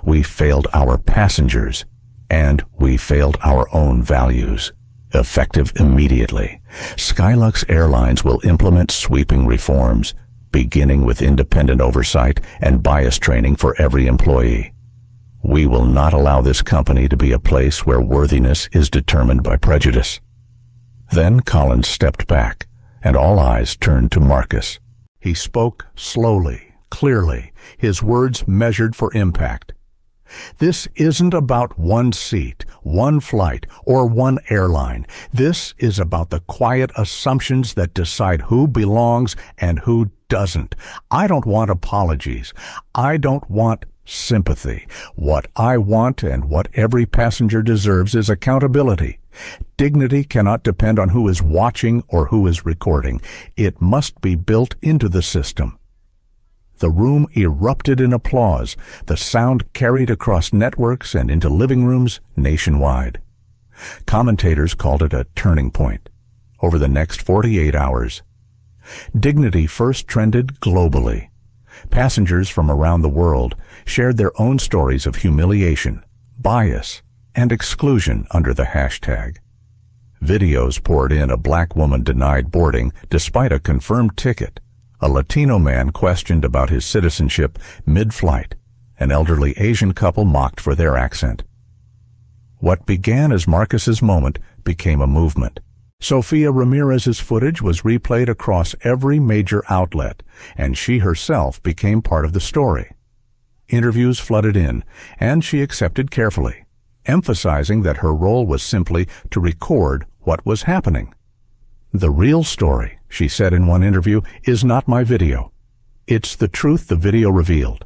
We failed our passengers. And we failed our own values. Effective immediately, Skylux Airlines will implement sweeping reforms, beginning with independent oversight and bias training for every employee. We will not allow this company to be a place where worthiness is determined by prejudice." Then Collins stepped back, and all eyes turned to Marcus. He spoke slowly, clearly, his words measured for impact. "This isn't about one seat, one flight, or one airline. This is about the quiet assumptions that decide who belongs and who doesn't. I don't want apologies. I don't want sympathy. What I want and what every passenger deserves is accountability. Dignity cannot depend on who is watching or who is recording. It must be built into the system." The room erupted in applause. The sound carried across networks and into living rooms nationwide. Commentators called it a turning point. Over the next 48 hours, dignity first trended globally. Passengers from around the world shared their own stories of humiliation, bias, and exclusion under the hashtag. Videos poured in. A black woman denied boarding despite a confirmed ticket. A Latino man questioned about his citizenship mid-flight. An elderly Asian couple mocked for their accent. What began as Marcus's moment became a movement. Sofia Ramirez's footage was replayed across every major outlet, and she herself became part of the story. Interviews flooded in, and she accepted carefully, emphasizing that her role was simply to record what was happening. "The real story," she said in one interview, "is not my video. It's the truth the video revealed.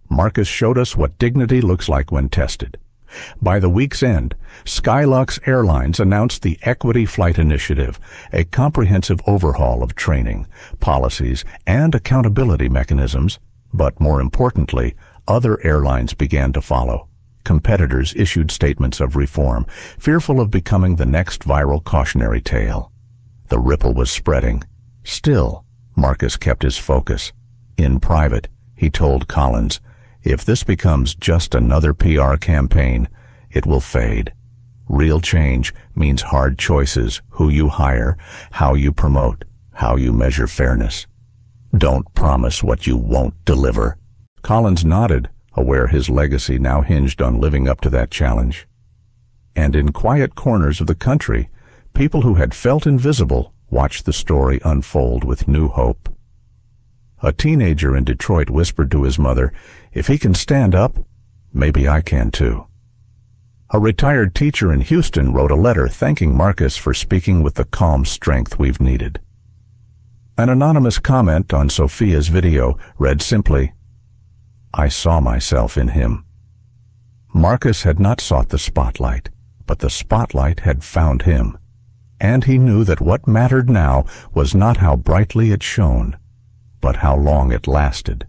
Marcus showed us what dignity looks like when tested." By the week's end, Skylux Airlines announced the Equity Flight Initiative, a comprehensive overhaul of training, policies, and accountability mechanisms. But more importantly, other airlines began to follow. Competitors issued statements of reform, fearful of becoming the next viral cautionary tale. The ripple was spreading. Still, Marcus kept his focus. In private, he told Collins, If this becomes just another PR campaign, it will fade. Real change means hard choices: who you hire, how you promote, how you measure fairness. Don't promise what you won't deliver. Collins nodded, aware his legacy now hinged on living up to that challenge. And in quiet corners of the country, people who had felt invisible watched the story unfold with new hope. A teenager in Detroit whispered to his mother, "If he can stand up, maybe I can too." A retired teacher in Houston wrote a letter thanking Marcus for speaking with the calm strength we've needed. An anonymous comment on Sophia's video read simply, "I saw myself in him." Marcus had not sought the spotlight, but the spotlight had found him. And he knew that what mattered now was not how brightly it shone, but how long it lasted.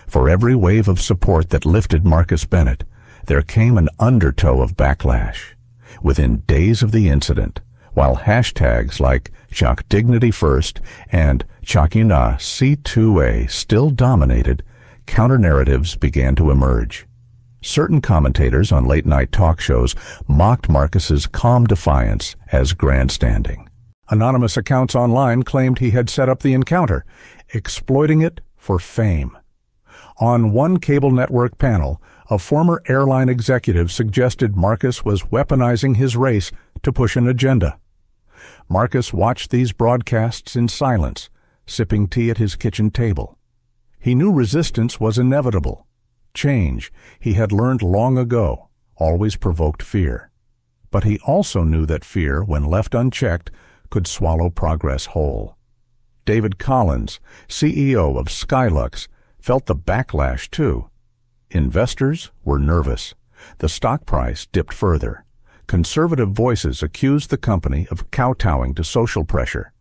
For every wave of support that lifted Marcus Bennett, there came an undertow of backlash. Within days of the incident, while hashtags like Choc Dignity First and Chocuna C2A still dominated, counter-narratives began to emerge. Certain commentators on late-night talk shows mocked Marcus's calm defiance as grandstanding. Anonymous accounts online claimed he had set up the encounter, exploiting it for fame. On one cable network panel, a former airline executive suggested Marcus was weaponizing his race to push an agenda. Marcus watched these broadcasts in silence, sipping tea at his kitchen table. He knew resistance was inevitable. Change, he had learned long ago, always provoked fear. But he also knew that fear, when left unchecked, could swallow progress whole. David Collins, CEO of Skylux, felt the backlash too. Investors were nervous. The stock price dipped further. Conservative voices accused the company of kowtowing to social pressure.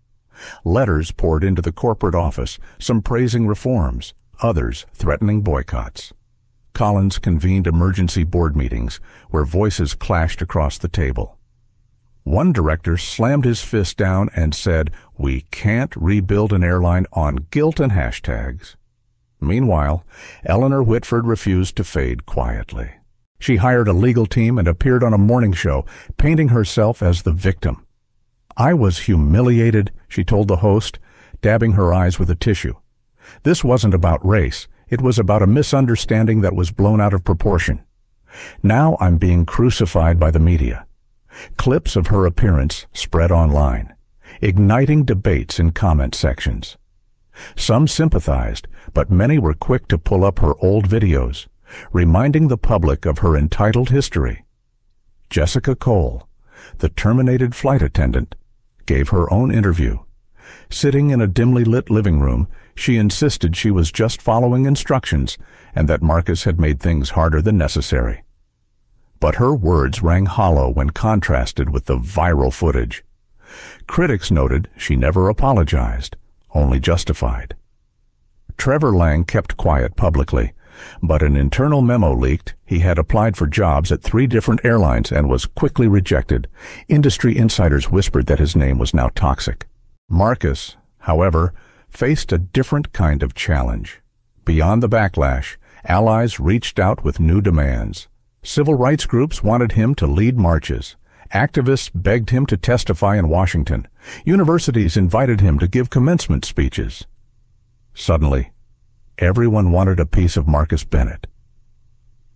Letters poured into the corporate office, some praising reforms, others threatening boycotts. Collins convened emergency board meetings where voices clashed across the table. One director slammed his fist down and said, "We can't rebuild an airline on guilt and hashtags." Meanwhile, Eleanor Whitford refused to fade quietly. She hired a legal team and appeared on a morning show, painting herself as the victim. "I was humiliated," she told the host, dabbing her eyes with a tissue. "This wasn't about race. It was about a misunderstanding that was blown out of proportion. Now I'm being crucified by the media." Clips of her appearance spread online, igniting debates in comment sections. Some sympathized, but many were quick to pull up her old videos, reminding the public of her entitled history. Jessica Cole, the terminated flight attendant, gave her own interview. Sitting in a dimly lit living room, she insisted she was just following instructions and that Marcus had made things harder than necessary. But her words rang hollow when contrasted with the viral footage. Critics noted she never apologized, only justified. Trevor Lang kept quiet publicly, but an internal memo leaked he had applied for jobs at 3 different airlines and was quickly rejected. Industry insiders whispered that his name was now toxic. Marcus, however, faced a different kind of challenge. Beyond the backlash, allies reached out with new demands. Civil rights groups wanted him to lead marches. Activists begged him to testify in Washington. Universities invited him to give commencement speeches. Suddenly, everyone wanted a piece of Marcus Bennett.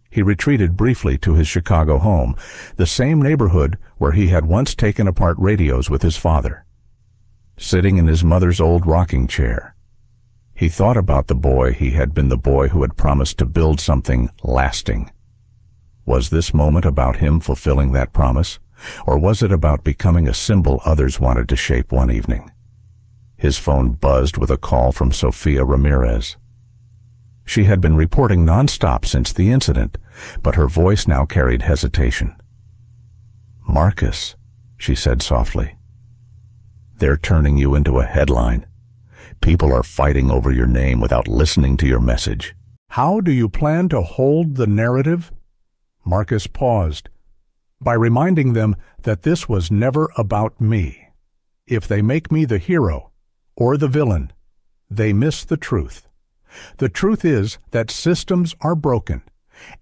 He retreated briefly to his Chicago home, the same neighborhood where he had once taken apart radios with his father. Sitting in his mother's old rocking chair, he thought about the boy he had been, the boy who had promised to build something lasting. Was this moment about him fulfilling that promise, or was it about becoming a symbol others wanted to shape one evening? His phone buzzed with a call from Sophia Ramirez. She had been reporting nonstop since the incident, but her voice now carried hesitation. "Marcus," she said softly, "they're turning you into a headline. People are fighting over your name without listening to your message." "How do you plan to hold the narrative?" Marcus paused. "By reminding them that this was never about me. If they make me the hero or the villain, they miss the truth. The truth is that systems are broken,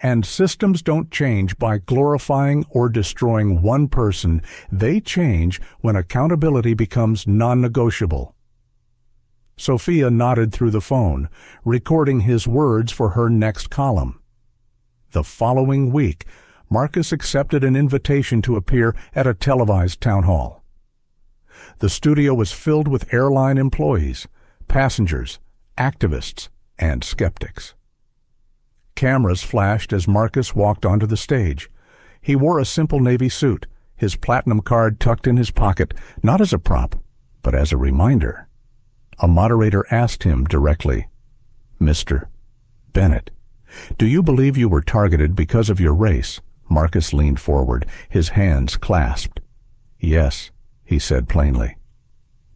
and systems don't change by glorifying or destroying one person. They change when accountability becomes non-negotiable. Sophia nodded through the phone, recording his words for her next column. The following week, Marcus accepted an invitation to appear at a televised town hall. The studio was filled with airline employees, passengers, activists, and skeptics. Cameras flashed as Marcus walked onto the stage. He wore a simple navy suit, his platinum card tucked in his pocket, not as a prop, but as a reminder. A moderator asked him directly, "Mr. Bennett, do you believe you were targeted because of your race?" Marcus leaned forward, his hands clasped. "Yes," he said plainly.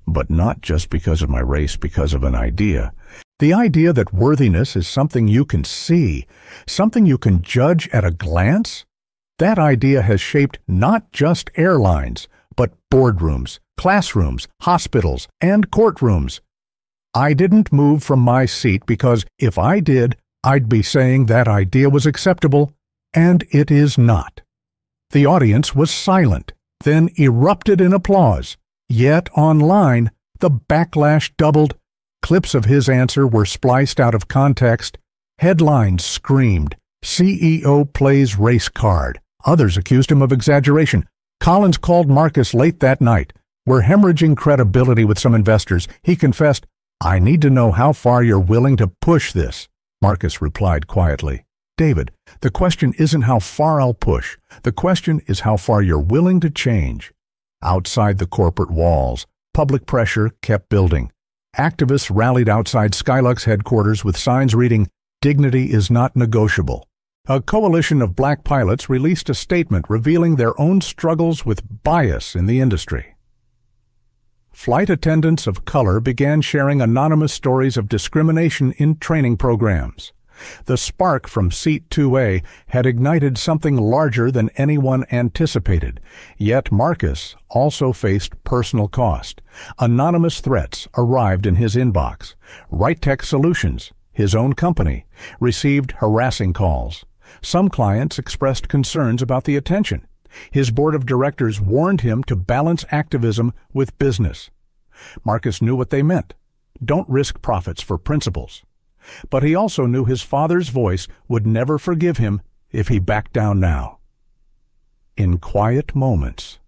"But not just because of my race, because of an idea. The idea that worthiness is something you can see, something you can judge at a glance? That idea has shaped not just airlines, but boardrooms, classrooms, hospitals, and courtrooms. I didn't move from my seat because if I did, I'd be saying that idea was acceptable, and it is not." The audience was silent, then erupted in applause. Yet online, the backlash doubled. Clips of his answer were spliced out of context. Headlines screamed, "CEO plays race card." Others accused him of exaggeration. Collins called Marcus late that night. "We're hemorrhaging credibility with some investors." He confessed, "I need to know how far you're willing to push this." Marcus replied quietly, "David, the question isn't how far I'll push. The question is how far you're willing to change." Outside the corporate walls, public pressure kept building. Activists rallied outside Skylux headquarters with signs reading, "Dignity is not negotiable." A coalition of black pilots released a statement revealing their own struggles with bias in the industry. Flight attendants of color began sharing anonymous stories of discrimination in training programs. The spark from Seat 2A had ignited something larger than anyone anticipated. Yet Marcus also faced personal cost. Anonymous threats arrived in his inbox. Right Tech Solutions, his own company, received harassing calls. Some clients expressed concerns about the attention. His board of directors warned him to balance activism with business. Marcus knew what they meant. Don't risk profits for principles. But he also knew his father's voice would never forgive him if he backed down now. In quiet moments,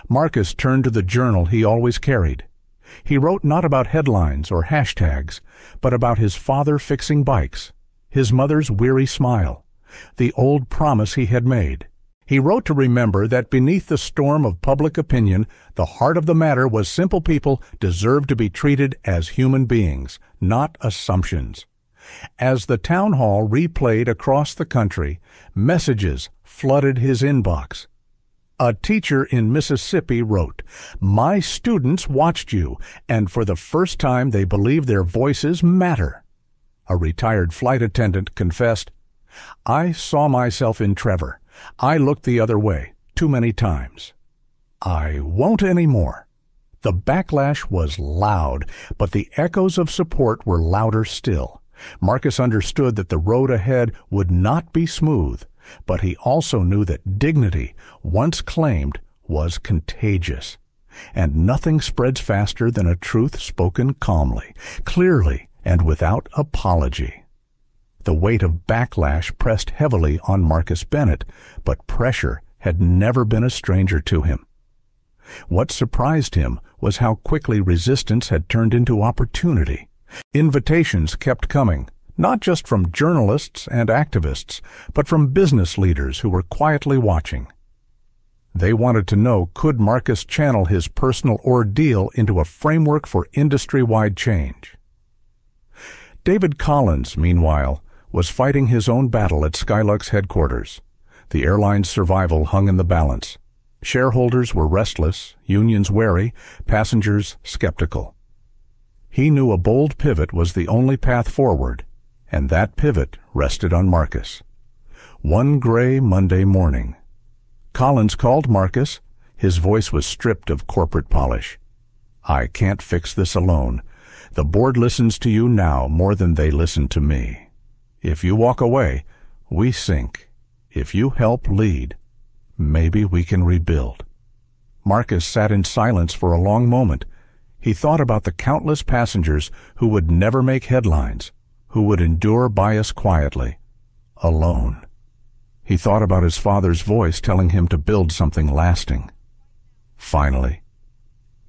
Marcus turned to the journal he always carried. He wrote not about headlines or hashtags, but about his father fixing bikes, his mother's weary smile, the old promise he had made. He wrote to remember that beneath the storm of public opinion, the heart of the matter was simple people deserved to be treated as human beings, not assumptions. As the town hall replayed across the country, messages flooded his inbox. A teacher in Mississippi wrote, "My students watched you, and for the first time they believe their voices matter." A retired flight attendant confessed, "I saw myself in Trevor. I looked the other way too many times. I won't anymore." The backlash was loud, but the echoes of support were louder still. Marcus understood that the road ahead would not be smooth, but he also knew that dignity, once claimed, was contagious. And nothing spreads faster than a truth spoken calmly, clearly, and without apology. The weight of backlash pressed heavily on Marcus Bennett, but pressure had never been a stranger to him. What surprised him was how quickly resistance had turned into opportunity. Invitations kept coming, not just from journalists and activists, but from business leaders who were quietly watching. They wanted to know, could Marcus channel his personal ordeal into a framework for industry-wide change? David Collins, meanwhile, was fighting his own battle at Skylux headquarters. The airline's survival hung in the balance. Shareholders were restless, unions wary, passengers skeptical. He knew a bold pivot was the only path forward, and that pivot rested on Marcus. One gray Monday morning, Collins called Marcus. His voice was stripped of corporate polish. "I can't fix this alone, The board listens to you now more than they listen to me. If you walk away, we sink. If you help lead, maybe we can rebuild." Marcus sat in silence for a long moment. He thought about the countless passengers who would never make headlines, who would endure bias quietly, alone. He thought about his father's voice telling him to build something lasting. Finally,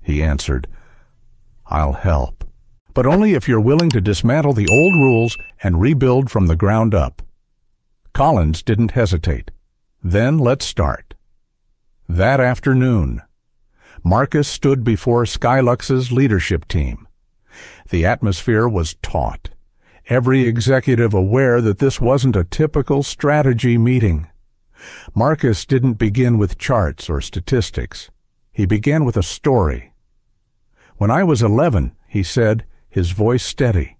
he answered, "I'll help, but only if you're willing to dismantle the old rules and rebuild from the ground up." Collins didn't hesitate. "Then let's start." That afternoon, Marcus stood before Skylux's leadership team. The atmosphere was taut, every executive aware that this wasn't a typical strategy meeting. Marcus didn't begin with charts or statistics. He began with a story. "When I was 11, he said, his voice steady,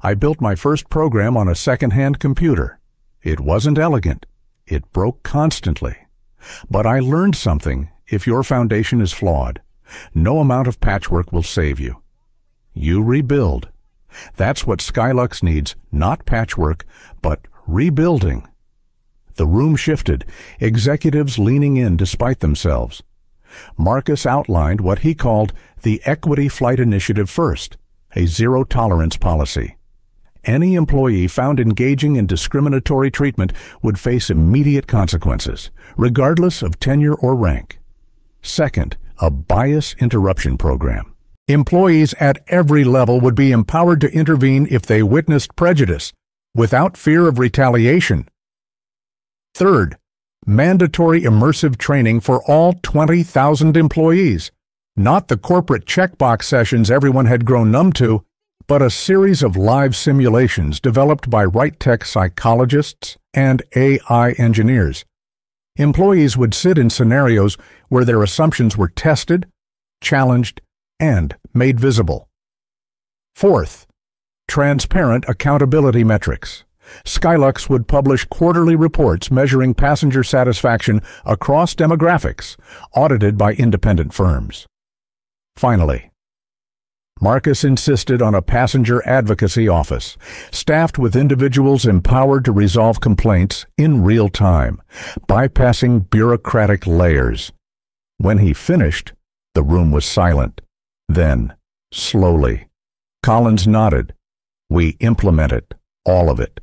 "I built my first program on a second-hand computer. It wasn't elegant. It broke constantly. But I learned something. If your foundation is flawed, no amount of patchwork will save you. You rebuild. That's what Skylux needs, not patchwork, but rebuilding." The room shifted, executives leaning in despite themselves. Marcus outlined what he called the Equity Flight Initiative first, a zero-tolerance policy. Any employee found engaging in discriminatory treatment would face immediate consequences, regardless of tenure or rank. Second, a bias interruption program. Employees at every level would be empowered to intervene if they witnessed prejudice, without fear of retaliation. Third, mandatory immersive training for all 20,000 employees, not the corporate checkbox sessions everyone had grown numb to, but a series of live simulations developed by right tech psychologists and AI engineers. Employees would sit in scenarios where their assumptions were tested, challenged, and made visible. Fourth, transparent accountability metrics. Skylux would publish quarterly reports measuring passenger satisfaction across demographics, audited by independent firms. Finally, Marcus insisted on a passenger advocacy office, staffed with individuals empowered to resolve complaints in real time, bypassing bureaucratic layers. When he finished, the room was silent. Then, slowly, Collins nodded. "We implement it, all of it."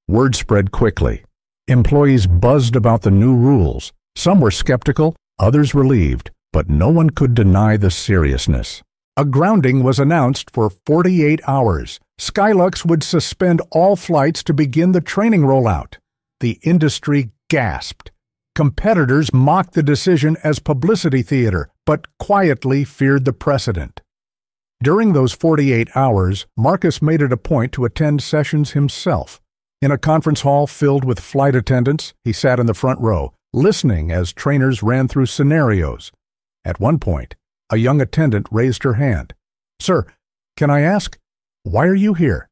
Word spread quickly. Employees buzzed about the new rules. Some were skeptical, others relieved, but no one could deny the seriousness. A grounding was announced for 48 hours. Skylux would suspend all flights to begin the training rollout. The industry gasped. Competitors mocked the decision as publicity theater, but quietly feared the precedent. During those 48 hours, Marcus made it a point to attend sessions himself. In a conference hall filled with flight attendants, he sat in the front row, listening as trainers ran through scenarios. At one point, a young attendant raised her hand. "Sir, can I ask, why are you here?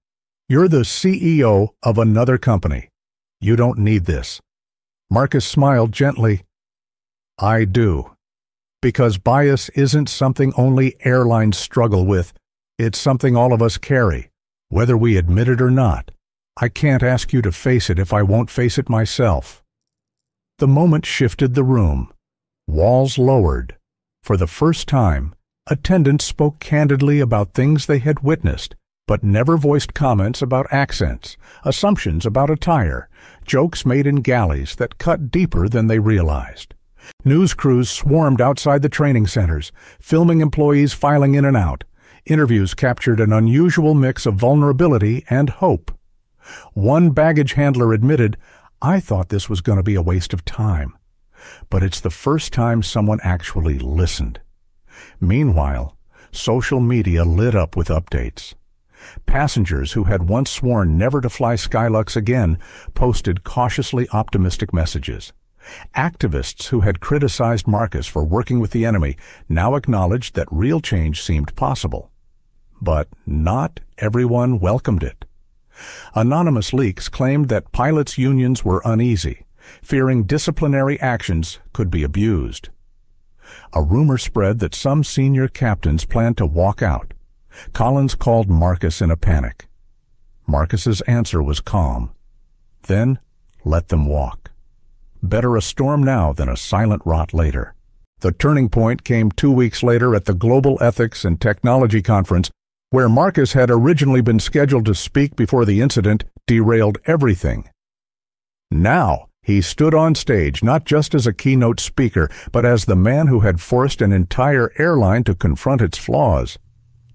You're the CEO of another company. You don't need this." Marcus smiled gently. "I do. Because bias isn't something only airlines struggle with. It's something all of us carry, whether we admit it or not. I can't ask you to face it if I won't face it myself." The moment shifted the room. Walls lowered. For the first time, attendants spoke candidly about things they had witnessed, but never voiced comments about accents, assumptions about attire, jokes made in galleys that cut deeper than they realized. News crews swarmed outside the training centers, filming employees filing in and out. Interviews captured an unusual mix of vulnerability and hope. One baggage handler admitted, "I thought this was going to be a waste of time." But it's the first time someone actually listened. Meanwhile, social media lit up with updates. Passengers who had once sworn never to fly Skylux again posted cautiously optimistic messages. Activists who had criticized Marcus for working with the enemy now acknowledged that real change seemed possible. But not everyone welcomed it. Anonymous leaks claimed that pilots' unions were uneasy, fearing disciplinary actions could be abused. A rumor spread that some senior captains planned to walk out. Collins called Marcus in a panic. Marcus's answer was calm. Then, let them walk. Better a storm now than a silent rot later. The turning point came 2 weeks later at the Global Ethics and Technology Conference, where Marcus had originally been scheduled to speak before the incident derailed everything. Now, he stood on stage not just as a keynote speaker, but as the man who had forced an entire airline to confront its flaws.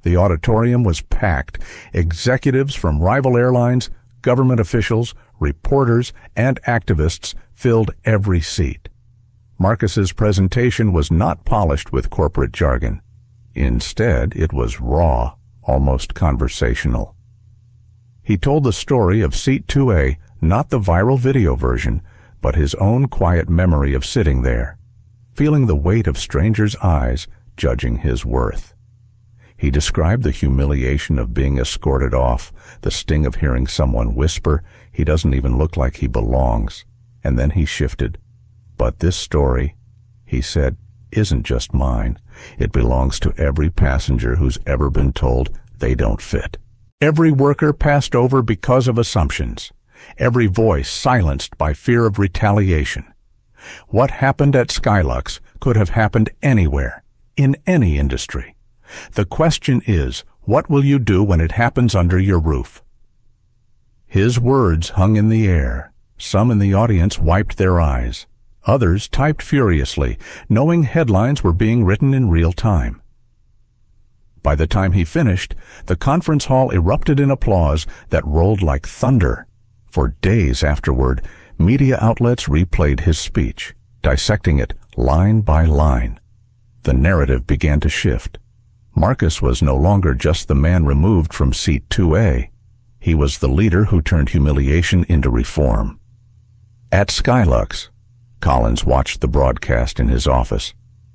The auditorium was packed. Executives from rival airlines, government officials, reporters, and activists filled every seat. Marcus's presentation was not polished with corporate jargon. Instead, it was raw, almost conversational. He told the story of Seat 2A, not the viral video version, but his own quiet memory of sitting there, feeling the weight of strangers' eyes judging his worth. He described the humiliation of being escorted off, the sting of hearing someone whisper, "He doesn't even look like he belongs." And then he shifted. "But this story," he said, "isn't just mine. It belongs to every passenger who's ever been told they don't fit. Every worker passed over because of assumptions. Every voice silenced by fear of retaliation. What happened at Skylux could have happened anywhere, in any industry. The question is, what will you do when it happens under your roof?" His words hung in the air. Some in the audience wiped their eyes. Others typed furiously, knowing headlines were being written in real time. By the time he finished, the conference hall erupted in applause that rolled like thunder. For days afterward, media outlets replayed his speech, dissecting it line by line. The narrative began to shift. Marcus was no longer just the man removed from Seat 2A. He was the leader who turned humiliation into reform. At Skylux, Collins watched the broadcast in his office.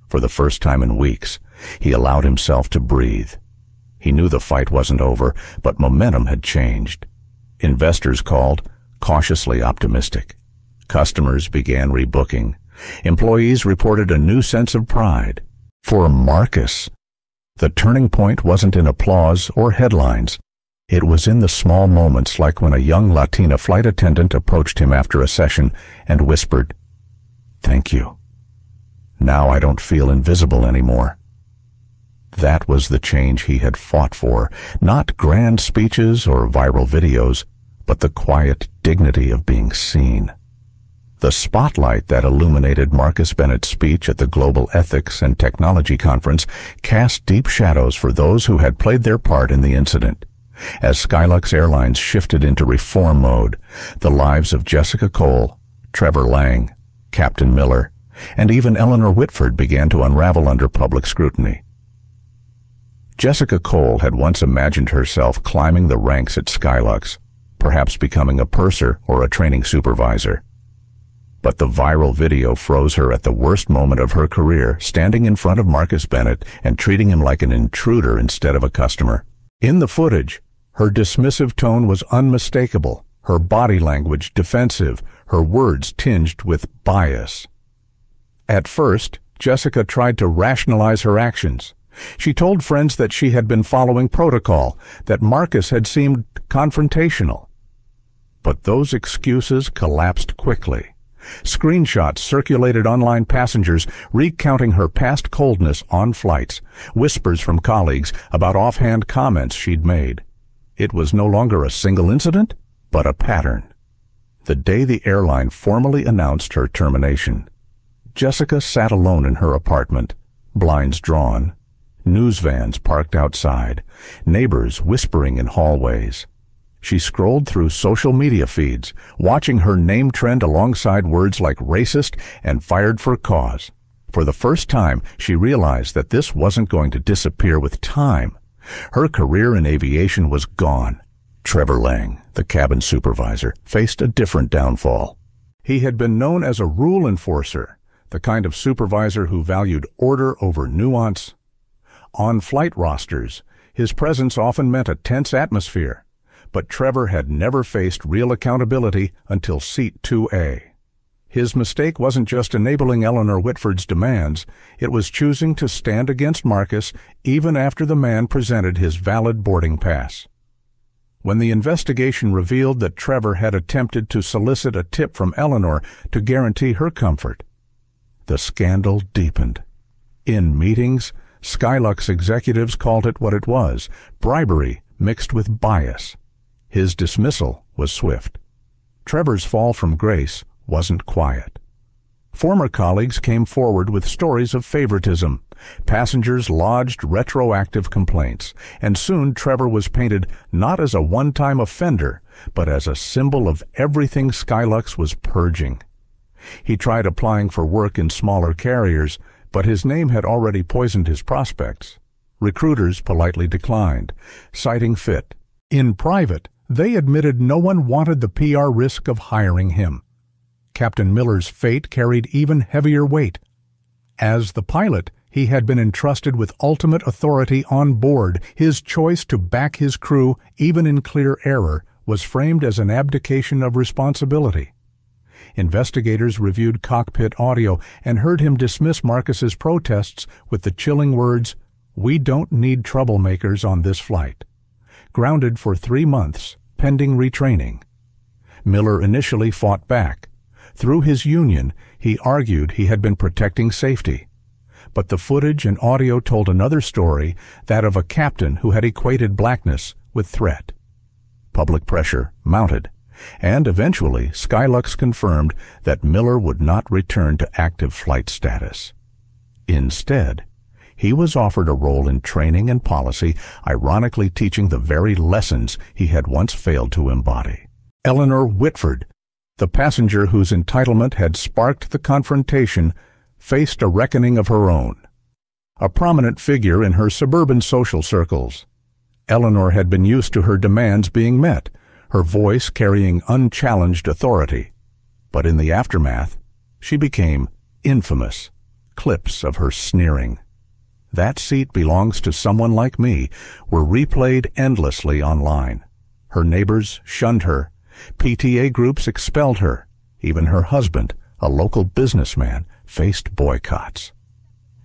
For the first time in weeks, he allowed himself to breathe. He knew the fight wasn't over, but momentum had changed. Investors called, cautiously optimistic. Customers began rebooking. Employees reported a new sense of pride. For Marcus, the turning point wasn't in applause or headlines. It was in the small moments, like when a young Latina flight attendant approached him after a session and whispered, "Thank you. Now I don't feel invisible anymore." That was the change he had fought for, not grand speeches or viral videos, but the quiet dignity of being seen. The spotlight that illuminated Marcus Bennett's speech at the Global Ethics and Technology Conference cast deep shadows for those who had played their part in the incident. As Skylux Airlines shifted into reform mode, the lives of Jessica Cole, Trevor Lang, Captain Miller, and even Eleanor Whitford began to unravel under public scrutiny. Jessica Cole had once imagined herself climbing the ranks at Skylux, perhaps becoming a purser or a training supervisor. But the viral video froze her at the worst moment of her career, standing in front of Marcus Bennett and treating him like an intruder instead of a customer. In the footage, her dismissive tone was unmistakable, her body language defensive, her words tinged with bias. At first, Jessica tried to rationalize her actions. She told friends that she had been following protocol, that Marcus had seemed confrontational. But those excuses collapsed quickly. Screenshots circulated online passengers recounting her past coldness on flights, whispers from colleagues about offhand comments she'd made. It was no longer a single incident, but a pattern. The day the airline formally announced her termination, Jessica sat alone in her apartment, blinds drawn, news vans parked outside, neighbors whispering in hallways. She scrolled through social media feeds, watching her name trend alongside words like racist and fired for cause. For the first time, she realized that this wasn't going to disappear with time. Her career in aviation was gone. Trevor Lang, the cabin supervisor, faced a different downfall. He had been known as a rule enforcer, the kind of supervisor who valued order over nuance. On flight rosters, his presence often meant a tense atmosphere. But Trevor had never faced real accountability until Seat 2A. His mistake wasn't just enabling Eleanor Whitford's demands, it was choosing to stand against Marcus even after the man presented his valid boarding pass. When the investigation revealed that Trevor had attempted to solicit a tip from Eleanor to guarantee her comfort, the scandal deepened. In meetings, Skylux executives called it what it was, bribery mixed with bias. His dismissal was swift. Trevor's fall from grace wasn't quiet. Former colleagues came forward with stories of favoritism. Passengers lodged retroactive complaints, and soon Trevor was painted not as a one-time offender, but as a symbol of everything Skylux was purging. He tried applying for work in smaller carriers, but his name had already poisoned his prospects. Recruiters politely declined, citing fit. In private, they admitted no one wanted the PR risk of hiring him. Captain Miller's fate carried even heavier weight. As the pilot, he had been entrusted with ultimate authority on board. His choice to back his crew, even in clear error, was framed as an abdication of responsibility. Investigators reviewed cockpit audio and heard him dismiss Marcus's protests with the chilling words, "We don't need troublemakers on this flight." Grounded for 3 months, pending retraining. Miller initially fought back. Through his union, he argued he had been protecting safety. But the footage and audio told another story, that of a captain who had equated blackness with threat. Public pressure mounted, and eventually Skylux confirmed that Miller would not return to active flight status. Instead, he was offered a role in training and policy, ironically teaching the very lessons he had once failed to embody. Eleanor Whitford, the passenger whose entitlement had sparked the confrontation, faced a reckoning of her own. A prominent figure in her suburban social circles, Eleanor had been used to her demands being met, her voice carrying unchallenged authority. But in the aftermath, she became infamous. Clips of her sneering, "That seat belongs to someone like me," were replayed endlessly online. Her neighbors shunned her. PTA groups expelled her. Even her husband, a local businessman, faced boycotts.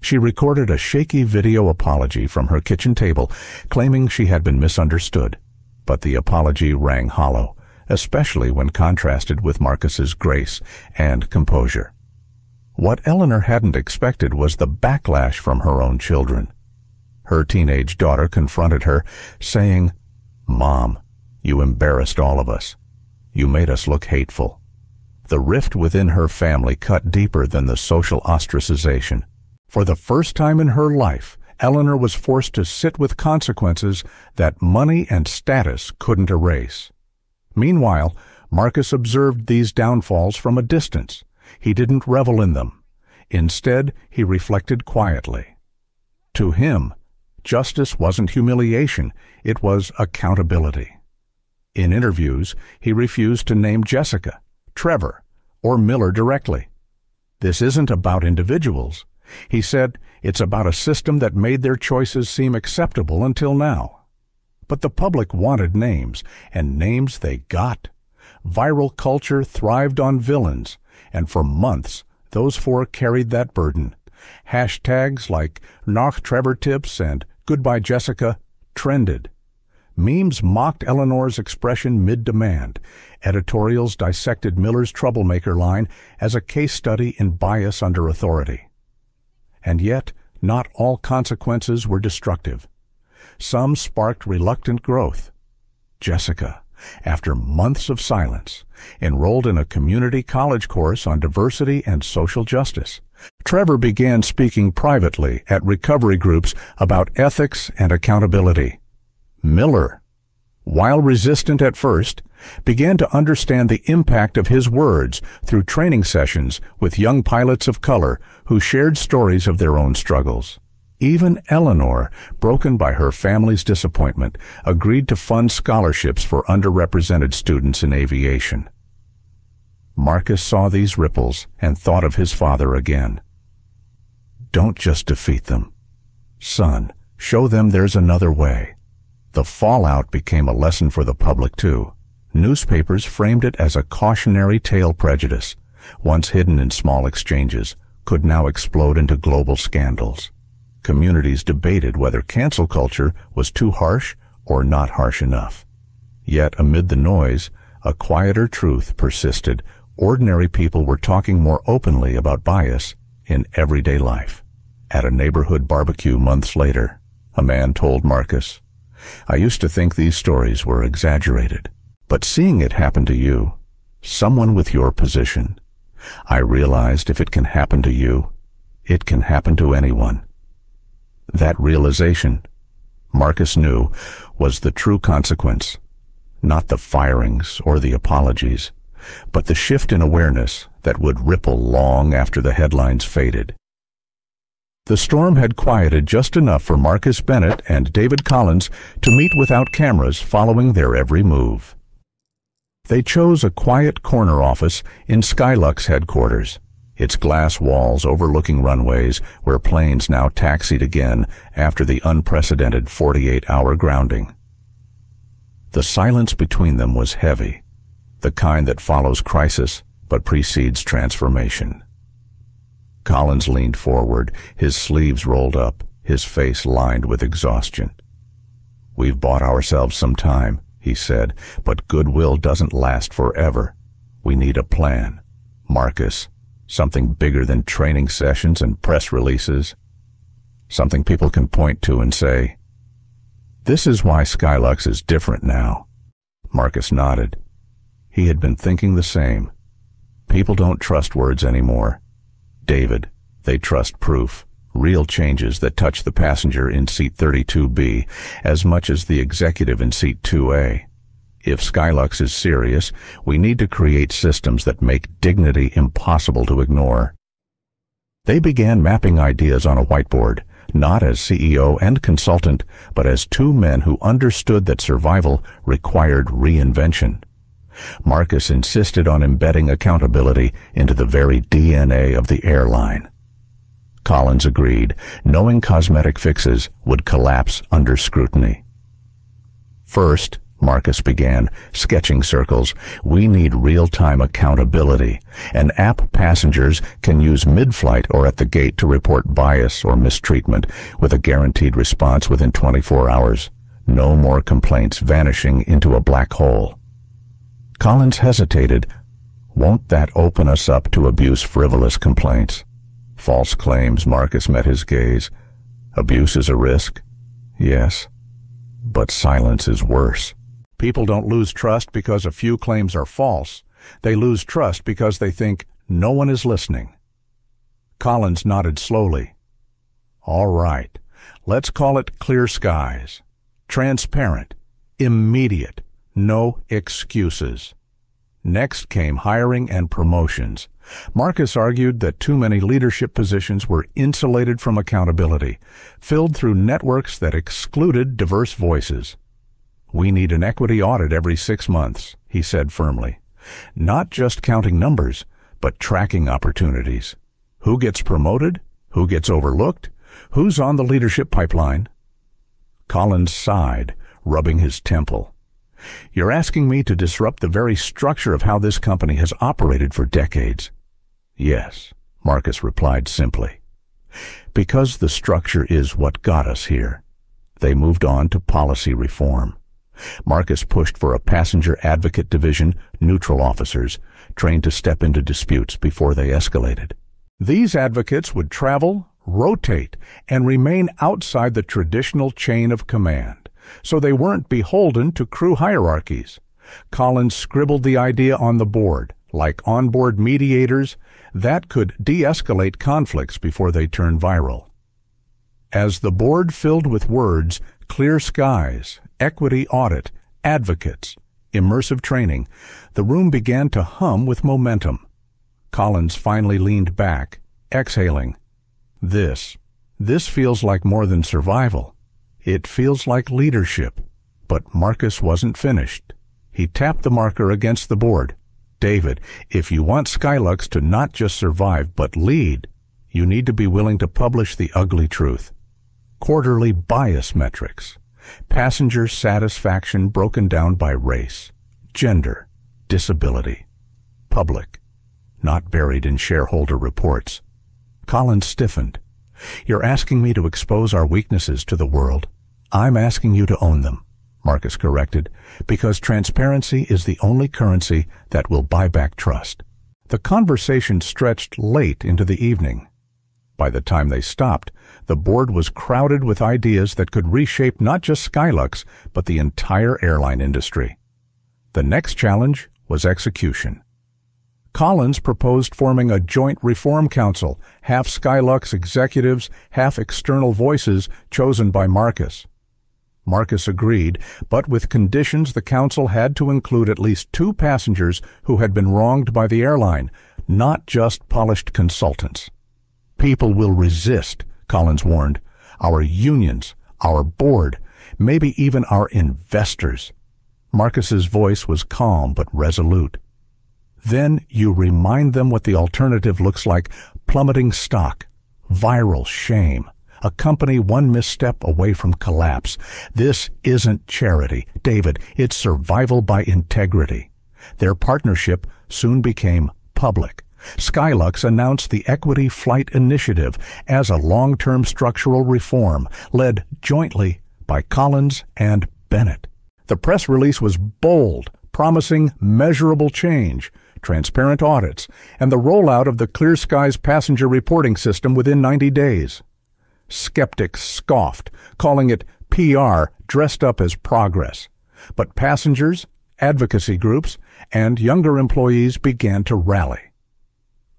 She recorded a shaky video apology from her kitchen table, claiming she had been misunderstood. But the apology rang hollow, especially when contrasted with Marcus's grace and composure. What Eleanor hadn't expected was the backlash from her own children. Her teenage daughter confronted her, saying, "Mom, you embarrassed all of us. You made us look hateful." The rift within her family cut deeper than the social ostracization. For the first time in her life, Eleanor was forced to sit with consequences that money and status couldn't erase. Meanwhile, Marcus observed these downfalls from a distance. He didn't revel in them. Instead, he reflected quietly. To him, justice wasn't humiliation, it was accountability. In interviews, he refused to name Jessica, Trevor, or Miller directly. "This isn't about individuals," he said, "it's about a system that made their choices seem acceptable until now." But the public wanted names, and names they got. Viral culture thrived on villains, and for months, those four carried that burden. Hashtags like "Nach Trevor Tips" and "Goodbye Jessica" trended. Memes mocked Eleanor's expression mid-demand. Editorials dissected Miller's troublemaker line as a case study in bias under authority. And yet, not all consequences were destructive. Some sparked reluctant growth. Jessica, after months of silence, enrolled in a community college course on diversity and social justice. Trevor began speaking privately at recovery groups about ethics and accountability. Miller, while resistant at first, began to understand the impact of his words through training sessions with young pilots of color who shared stories of their own struggles. Even Eleanor, broken by her family's disappointment, agreed to fund scholarships for underrepresented students in aviation. Marcus saw these ripples and thought of his father again. "Don't just defeat them. Son, show them there's another way." The fallout became a lesson for the public, too. Newspapers framed it as a cautionary tale prejudice. once hidden in small exchanges, could now explode into global scandals. Communities debated whether cancel culture was too harsh or not harsh enough. Yet, amid the noise, a quieter truth persisted. Ordinary people were talking more openly about bias in everyday life. At a neighborhood barbecue months later, a man told Marcus, "I used to think these stories were exaggerated, but seeing it happen to you, someone with your position, I realized if it can happen to you, it can happen to anyone." That realization, Marcus knew, was the true consequence, not the firings or the apologies, but the shift in awareness that would ripple long after the headlines faded. The storm had quieted just enough for Marcus Bennett and David Collins to meet without cameras following their every move. They chose a quiet corner office in Skylux headquarters, its glass walls overlooking runways where planes now taxied again after the unprecedented 48-hour grounding. The silence between them was heavy, the kind that follows crisis but precedes transformation. Collins leaned forward, his sleeves rolled up, his face lined with exhaustion. "We've bought ourselves some time," he said, "but goodwill doesn't last forever. We need a plan. Marcus, something bigger than training sessions and press releases. Something people can point to and say, 'This is why Skylux is different now.'" Marcus nodded. He had been thinking the same. People don't trust words anymore. David, they trust proof, real changes that touch the passenger in seat 32B as much as the executive in seat 2A. If Skylux is serious, we need to create systems that make dignity impossible to ignore. They began mapping ideas on a whiteboard, not as CEO and consultant, but as two men who understood that survival required reinvention. Marcus insisted on embedding accountability into the very DNA of the airline. Collins agreed, knowing cosmetic fixes would collapse under scrutiny. First, Marcus began, sketching circles, we need real-time accountability. An app passengers can use mid-flight or at the gate to report bias or mistreatment with a guaranteed response within 24 hours. No more complaints vanishing into a black hole. Collins hesitated. Won't that open us up to abuse frivolous complaints? False claims. Marcus met his gaze. Abuse is a risk? Yes. But silence is worse. People don't lose trust because a few claims are false. They lose trust because they think no one is listening. Collins nodded slowly. All right, let's call it clear skies. Transparent. Immediate. No excuses. Next came hiring and promotions. Marcus argued that too many leadership positions were insulated from accountability, filled through networks that excluded diverse voices. We need an equity audit every 6 months, he said firmly. Not just counting numbers, but tracking opportunities. Who gets promoted? Who gets overlooked? Who's on the leadership pipeline? Collins sighed, rubbing his temple. You're asking me to disrupt the very structure of how this company has operated for decades. Yes, Marcus replied simply. Because the structure is what got us here. They moved on to policy reform. Marcus pushed for a passenger advocate division, neutral officers, trained to step into disputes before they escalated. These advocates would travel, rotate, and remain outside the traditional chain of command, so they weren't beholden to crew hierarchies. Collins scribbled the idea on the board, like onboard mediators, that could de-escalate conflicts before they turned viral. As the board filled with words, clear skies, equity audit, advocates, immersive training, the room began to hum with momentum. Collins finally leaned back, exhaling. This feels like more than survival. It feels like leadership. But Marcus wasn't finished. He tapped the marker against the board. David, if you want Skylux to not just survive but lead, you need to be willing to publish the ugly truth. Quarterly bias metrics. Passenger satisfaction broken down by race, gender, disability. Public. not buried in shareholder reports. Collins stiffened. "You're asking me to expose our weaknesses to the world. I'm asking you to own them," Marcus corrected, "because transparency is the only currency that will buy back trust." The conversation stretched late into the evening. By the time they stopped, the board was crowded with ideas that could reshape not just Skylux, but the entire airline industry. The next challenge was execution. Collins proposed forming a joint reform council, half Skylux executives, half external voices chosen by Marcus. Marcus agreed, but with conditions the council had to include at least 2 passengers who had been wronged by the airline, not just polished consultants. "People will resist," Collins warned. "Our unions, our board, maybe even our investors." Marcus's voice was calm but resolute. "Then you remind them what the alternative looks like: plummeting stock, viral shame, a company one misstep away from collapse. This isn't charity, David, it's survival by integrity." Their partnership soon became public. Skylux announced the Equity Flight Initiative as a long-term structural reform led jointly by Collins and Bennett. The press release was bold, promising measurable change, transparent audits, and the rollout of the Clear Skies passenger reporting system within 90 days. Skeptics scoffed, calling it PR dressed up as progress. But passengers, advocacy groups, and younger employees began to rally.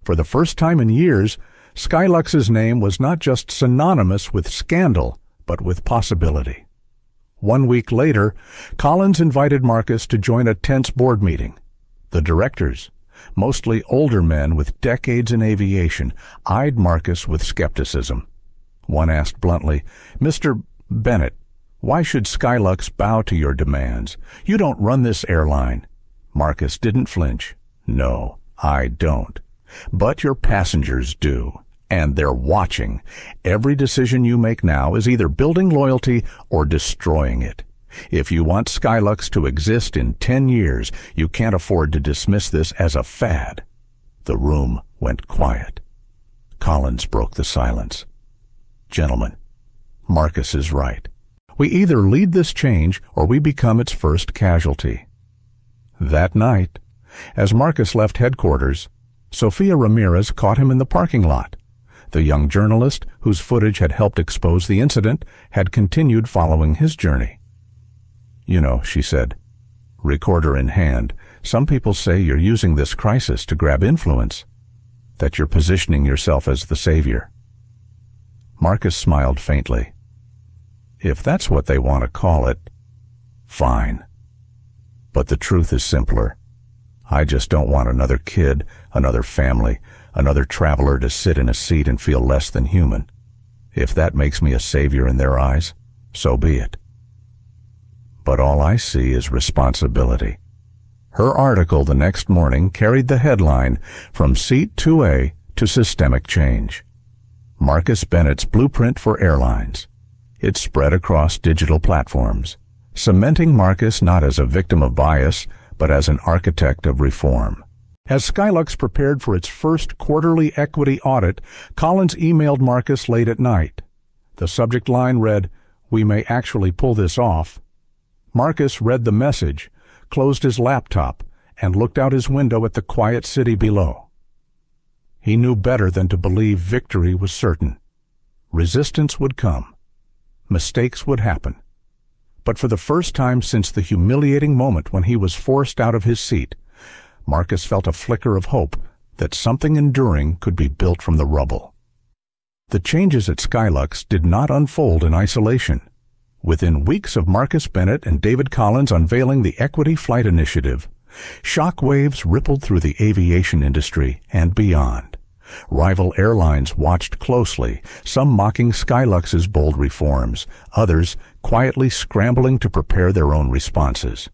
For the first time in years, Skylux's name was not just synonymous with scandal, but with possibility. 1 week later, Collins invited Marcus to join a tense board meeting. The directors, mostly older men with decades in aviation, eyed Marcus with skepticism. One asked bluntly, "Mr. Bennett, why should Skylux bow to your demands? You don't run this airline." Marcus didn't flinch. "No, I don't. But your passengers do, and they're watching. Every decision you make now is either building loyalty or destroying it. If you want Skylux to exist in 10 years, you can't afford to dismiss this as a fad." The room went quiet. Collins broke the silence. "Gentlemen, Marcus is right. We either lead this change or we become its first casualty." That night, as Marcus left headquarters, Sofia Ramirez caught him in the parking lot. The young journalist, whose footage had helped expose the incident, had continued following his journey. "You know," she said, recorder in hand, "some people say you're using this crisis to grab influence, that you're positioning yourself as the savior." Marcus smiled faintly. "If that's what they want to call it, fine. But the truth is simpler. I just don't want another kid, another family, another traveler to sit in a seat and feel less than human. If that makes me a savior in their eyes, so be it. But all I see is responsibility." Her article the next morning carried the headline, "From Seat 2A to Systemic Change. Marcus Bennett's Blueprint for Airlines." It spread across digital platforms, cementing Marcus not as a victim of bias, but as an architect of reform. As Skylux prepared for its first quarterly equity audit, Collins emailed Marcus late at night. The subject line read, "We may actually pull this off." Marcus read the message, closed his laptop, and looked out his window at the quiet city below. He knew better than to believe victory was certain. Resistance would come. Mistakes would happen. But for the first time since the humiliating moment when he was forced out of his seat, Marcus felt a flicker of hope that something enduring could be built from the rubble. The changes at Skylux did not unfold in isolation. Within weeks of Marcus Bennett and David Collins unveiling the Equity Flight Initiative, shock waves rippled through the aviation industry and beyond. Rival airlines watched closely, some mocking Skylux's bold reforms, others quietly scrambling to prepare their own responses.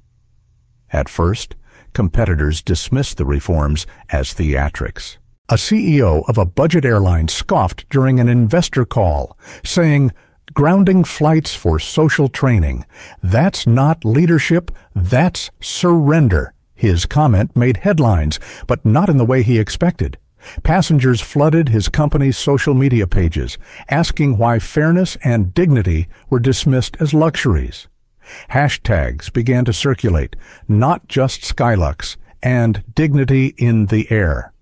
At first, competitors dismissed the reforms as theatrics. A CEO of a budget airline scoffed during an investor call, saying, "Grounding flights for social training. That's not leadership, that's surrender." His comment made headlines, but not in the way he expected. Passengers flooded his company's social media pages, asking why fairness and dignity were dismissed as luxuries. Hashtags began to circulate, not just Skylux, and dignity in the air.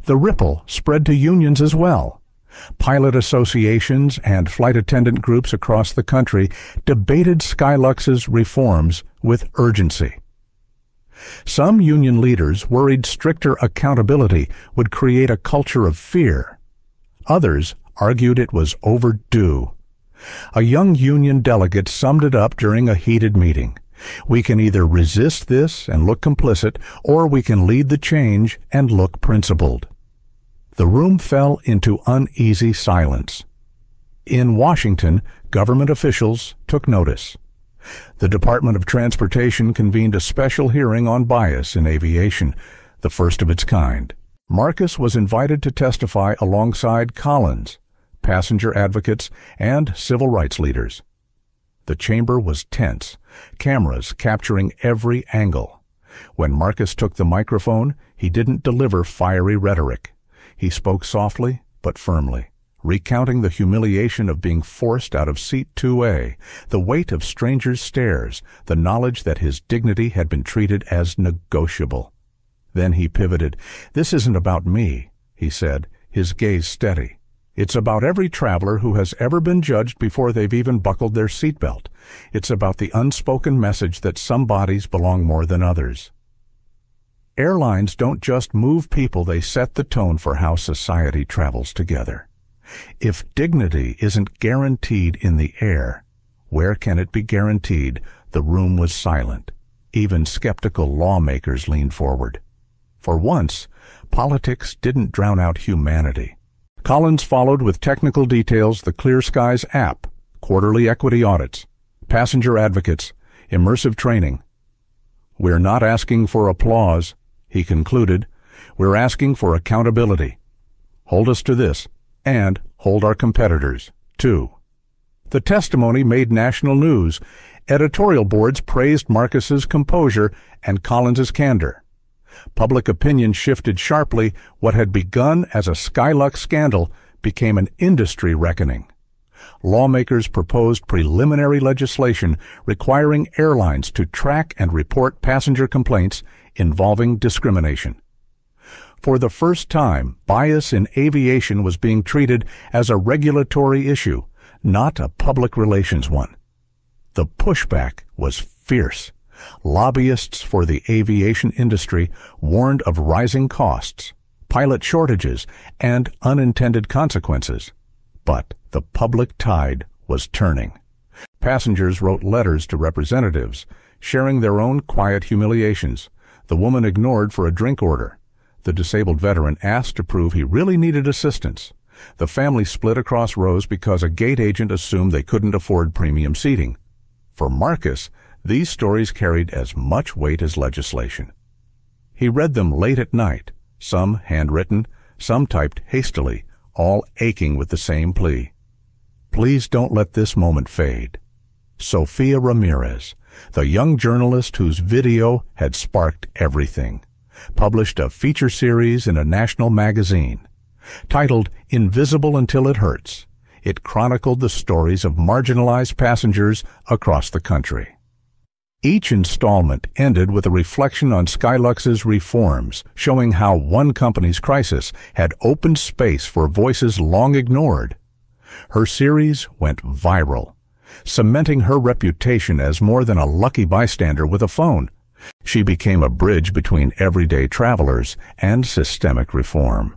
The ripple spread to unions as well. Pilot associations and flight attendant groups across the country debated Skylux's reforms with urgency. Some union leaders worried stricter accountability would create a culture of fear. Others argued it was overdue. A young union delegate summed it up during a heated meeting. We can either resist this and look complicit, or we can lead the change and look principled. The room fell into uneasy silence. In Washington, government officials took notice. The Department of Transportation convened a special hearing on bias in aviation, the first of its kind. Marcus was invited to testify alongside Collins, passenger advocates, and civil rights leaders. The chamber was tense, cameras capturing every angle. When Marcus took the microphone, he didn't deliver fiery rhetoric. He spoke softly but firmly, recounting the humiliation of being forced out of seat 2A, the weight of strangers' stares, the knowledge that his dignity had been treated as negotiable. Then he pivoted. "This isn't about me," he said, his gaze steady. "It's about every traveler who has ever been judged before they've even buckled their seatbelt. It's about the unspoken message that some bodies belong more than others." Airlines don't just move people, they set the tone for how society travels together. If dignity isn't guaranteed in the air, where can it be guaranteed? The room was silent. Even skeptical lawmakers leaned forward. For once, politics didn't drown out humanity. Collins followed with technical details the Clear Skies app, quarterly equity audits, passenger advocates, immersive training. "We're not asking for applause," he concluded. "We're asking for accountability. Hold us to this, and hold our competitors, too." The testimony made national news. Editorial boards praised Marcus's composure and Collins's candor. Public opinion shifted sharply. What had begun as a Skylux scandal became an industry reckoning. Lawmakers proposed preliminary legislation requiring airlines to track and report passenger complaints involving discrimination. For the first time, bias in aviation was being treated as a regulatory issue, not a public relations one. The pushback was fierce. Lobbyists for the aviation industry warned of rising costs, pilot shortages, and unintended consequences. But the public tide was turning. Passengers wrote letters to representatives, sharing their own quiet humiliations. The woman ignored for a drink order. The disabled veteran asked to prove he really needed assistance. The family split across rows because a gate agent assumed they couldn't afford premium seating. For Marcus, these stories carried as much weight as legislation. He read them late at night, some handwritten, some typed hastily, all aching with the same plea. Please don't let this moment fade. Sophia Ramirez, the young journalist whose video had sparked everything, published a feature series in a national magazine. Titled Invisible Until It Hurts, it chronicled the stories of marginalized passengers across the country. Each installment ended with a reflection on Skylux's reforms, showing how one company's crisis had opened space for voices long ignored. Her series went viral, cementing her reputation as more than a lucky bystander with a phone. She became a bridge between everyday travelers and systemic reform.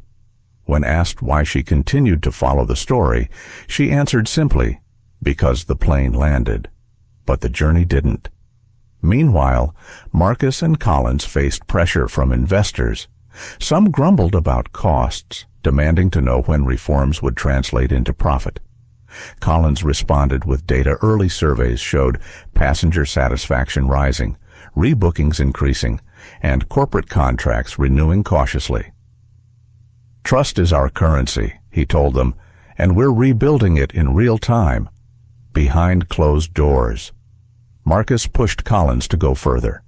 When asked why she continued to follow the story, she answered simply, because the plane landed. But the journey didn't. Meanwhile, Marcus and Collins faced pressure from investors. Some grumbled about costs, demanding to know when reforms would translate into profit. Collins responded with data. Early surveys showed passenger satisfaction rising, rebookings increasing, and corporate contracts renewing cautiously. Trust is our currency, he told them, and we're rebuilding it in real time, behind closed doors. Marcus pushed Collins to go further.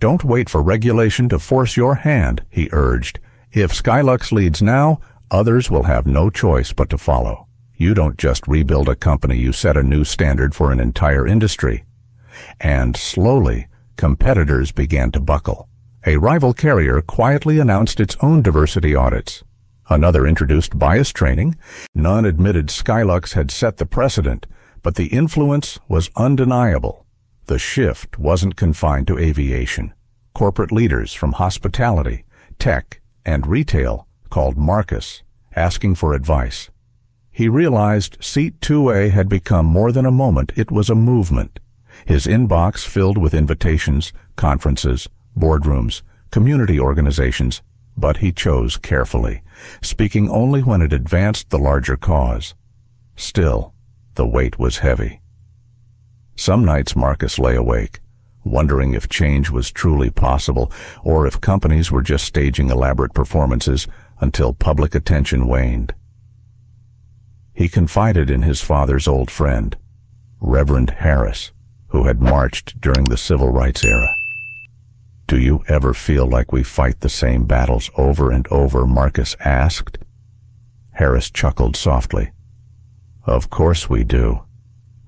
Don't wait for regulation to force your hand, he urged. If Skylux leads now, others will have no choice but to follow. You don't just rebuild a company, you set a new standard for an entire industry. And slowly, competitors began to buckle. A rival carrier quietly announced its own diversity audits. Another introduced bias training. None admitted Skylux had set the precedent, but the influence was undeniable. The shift wasn't confined to aviation. Corporate leaders from hospitality, tech, and retail called Marcus, asking for advice. He realized Seat 2A had become more than a moment, it was a movement. His inbox filled with invitations, conferences, boardrooms, community organizations, but he chose carefully, speaking only when it advanced the larger cause. Still, the weight was heavy. Some nights Marcus lay awake, wondering if change was truly possible or if companies were just staging elaborate performances until public attention waned. He confided in his father's old friend, Reverend Harris, who had marched during the civil rights era. "Do you ever feel like we fight the same battles over and over?" Marcus asked. Harris chuckled softly. "Of course we do,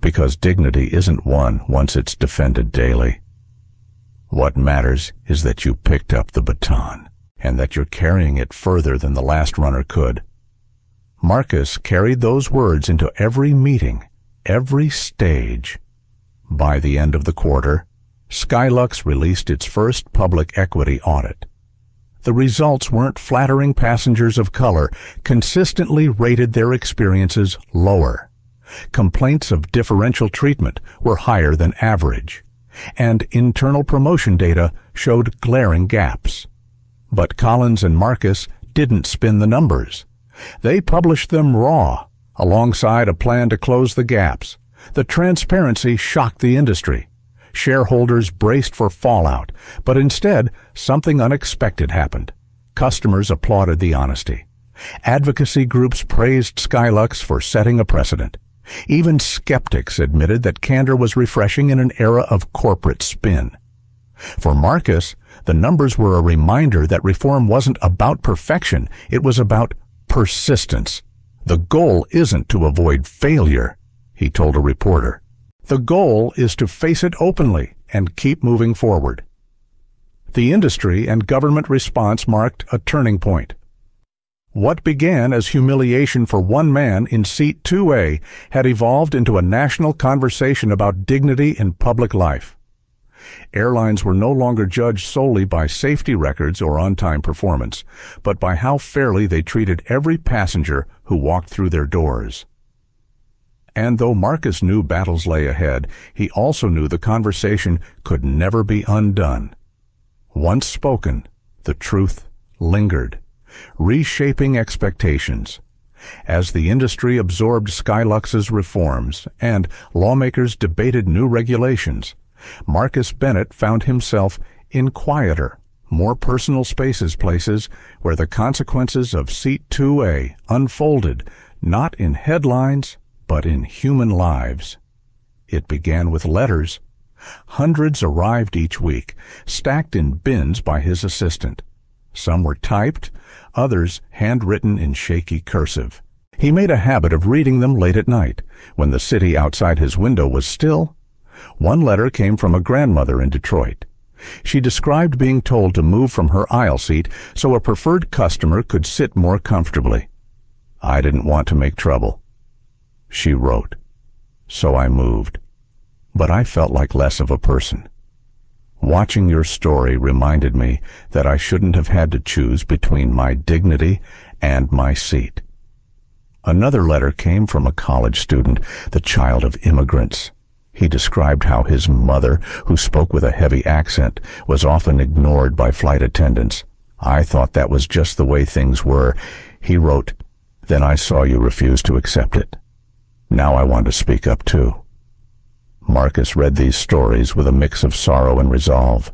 because dignity isn't won once it's defended daily. What matters is that you picked up the baton, and that you're carrying it further than the last runner could." Marcus carried those words into every meeting, every stage. By the end of the quarter, Skylux released its first public equity audit. The results weren't flattering. Passengers of color consistently rated their experiences lower. Complaints of differential treatment were higher than average, and internal promotion data showed glaring gaps. But Collins and Marcus didn't spin the numbers. They published them raw, alongside a plan to close the gaps. The transparency shocked the industry. Shareholders braced for fallout, but instead, something unexpected happened. Customers applauded the honesty. Advocacy groups praised Skylux for setting a precedent. Even skeptics admitted that candor was refreshing in an era of corporate spin. For Marcus, the numbers were a reminder that reform wasn't about perfection, it was about persistence. "The goal isn't to avoid failure," he told a reporter. "The goal is to face it openly and keep moving forward." The industry and government response marked a turning point. What began as humiliation for one man in Seat 2A had evolved into a national conversation about dignity in public life. Airlines were no longer judged solely by safety records or on-time performance, but by how fairly they treated every passenger who walked through their doors. And though Marcus knew battles lay ahead, he also knew the conversation could never be undone. Once spoken, the truth lingered, reshaping expectations. As the industry absorbed Skylux's reforms and lawmakers debated new regulations, Marcus Bennett found himself in quieter, more personal spaces, places where the consequences of Seat 2A unfolded not in headlines, but in human lives. It began with letters. Hundreds arrived each week, stacked in bins by his assistant. Some were typed, others handwritten in shaky cursive. He made a habit of reading them late at night, when the city outside his window was still. One letter came from a grandmother in Detroit. She described being told to move from her aisle seat so a preferred customer could sit more comfortably. "I didn't want to make trouble," she wrote, "so I moved. But I felt like less of a person. Watching your story reminded me that I shouldn't have had to choose between my dignity and my seat." Another letter came from a college student, the child of immigrants. He described how his mother, who spoke with a heavy accent, was often ignored by flight attendants. "I thought that was just the way things were," he wrote. "Then I saw you refuse to accept it. Now I want to speak up too." Marcus read these stories with a mix of sorrow and resolve.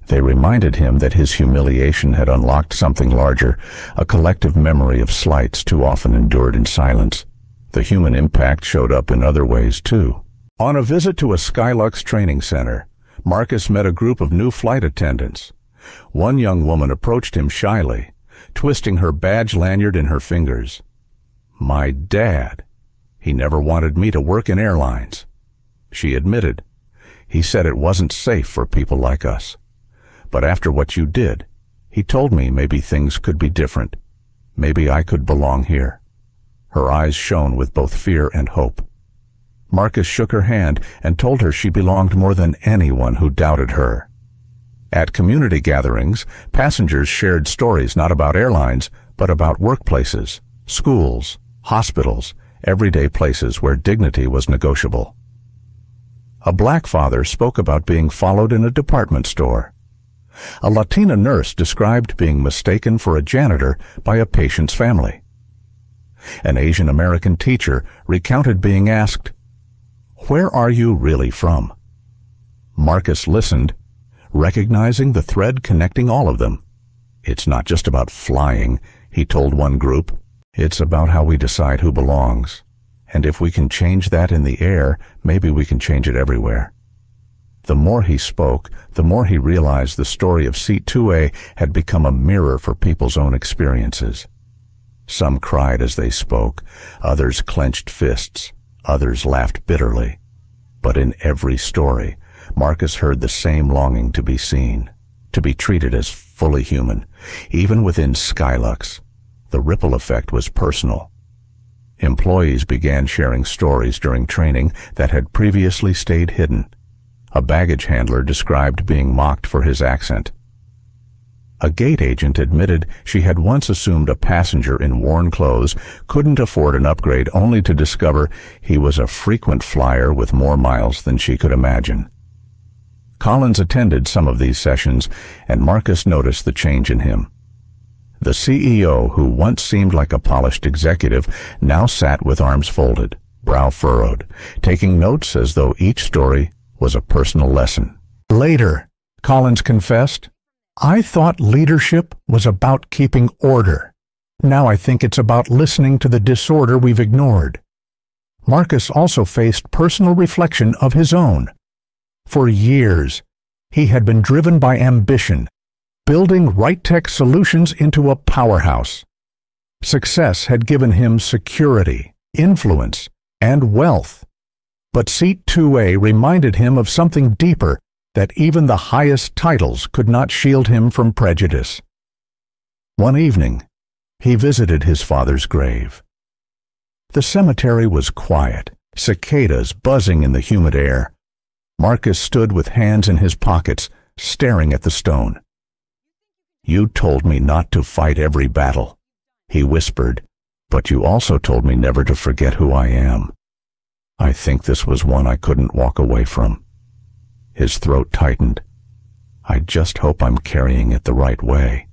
They reminded him that his humiliation had unlocked something larger, a collective memory of slights too often endured in silence. The human impact showed up in other ways too. On a visit to a Skylux training center, Marcus met a group of new flight attendants. One young woman approached him shyly, twisting her badge lanyard in her fingers. "My dad. He never wanted me to work in airlines." She admitted. "He said it wasn't safe for people like us. But after what you did, he told me maybe things could be different. Maybe I could belong here." Her eyes shone with both fear and hope. Marcus shook her hand and told her she belonged more than anyone who doubted her. At community gatherings, passengers shared stories not about airlines, but about workplaces, schools, hospitals, everyday places where dignity was negotiable. A black father spoke about being followed in a department store. A Latina nurse described being mistaken for a janitor by a patient's family. An Asian American teacher recounted being asked, "Where are you really from?" Marcus listened, recognizing the thread connecting all of them. "It's not just about flying," he told one group. "It's about how we decide who belongs. And if we can change that in the air, maybe we can change it everywhere." The more he spoke, the more he realized the story of Seat 2A had become a mirror for people's own experiences. Some cried as they spoke, others clenched fists, others laughed bitterly. But in every story, Marcus heard the same longing to be seen, to be treated as fully human. Even within Skylux, the ripple effect was personal. Employees began sharing stories during training that had previously stayed hidden. A baggage handler described being mocked for his accent. A gate agent admitted she had once assumed a passenger in worn clothes couldn't afford an upgrade, only to discover he was a frequent flyer with more miles than she could imagine. Collins attended some of these sessions, and Marcus noticed the change in him. The CEO, who once seemed like a polished executive, now sat with arms folded, brow furrowed, taking notes as though each story was a personal lesson. Later, Collins confessed, "I thought leadership was about keeping order. Now I think it's about listening to the disorder we've ignored." Marcus also faced personal reflection of his own. For years, he had been driven by ambition, building right-tech solutions into a powerhouse. Success had given him security, influence, and wealth. But Seat 2A reminded him of something deeper, that even the highest titles could not shield him from prejudice. One evening, he visited his father's grave. The cemetery was quiet, cicadas buzzing in the humid air. Marcus stood with hands in his pockets, staring at the stone. "You told me not to fight every battle," he whispered, "but you also told me never to forget who I am. I think this was one I couldn't walk away from." His throat tightened. "I just hope I'm carrying it the right way."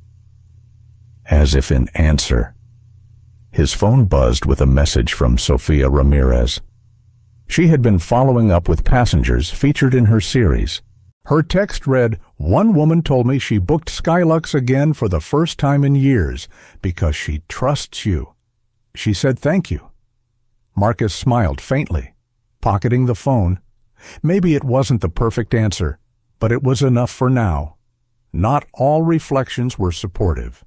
As if in answer, his phone buzzed with a message from Sofia Ramirez. She had been following up with passengers featured in her series. Her text read, "One woman told me she booked Skylux again for the first time in years because she trusts you. She said thank you." Marcus smiled faintly, pocketing the phone. Maybe it wasn't the perfect answer, but it was enough for now. Not all reflections were supportive.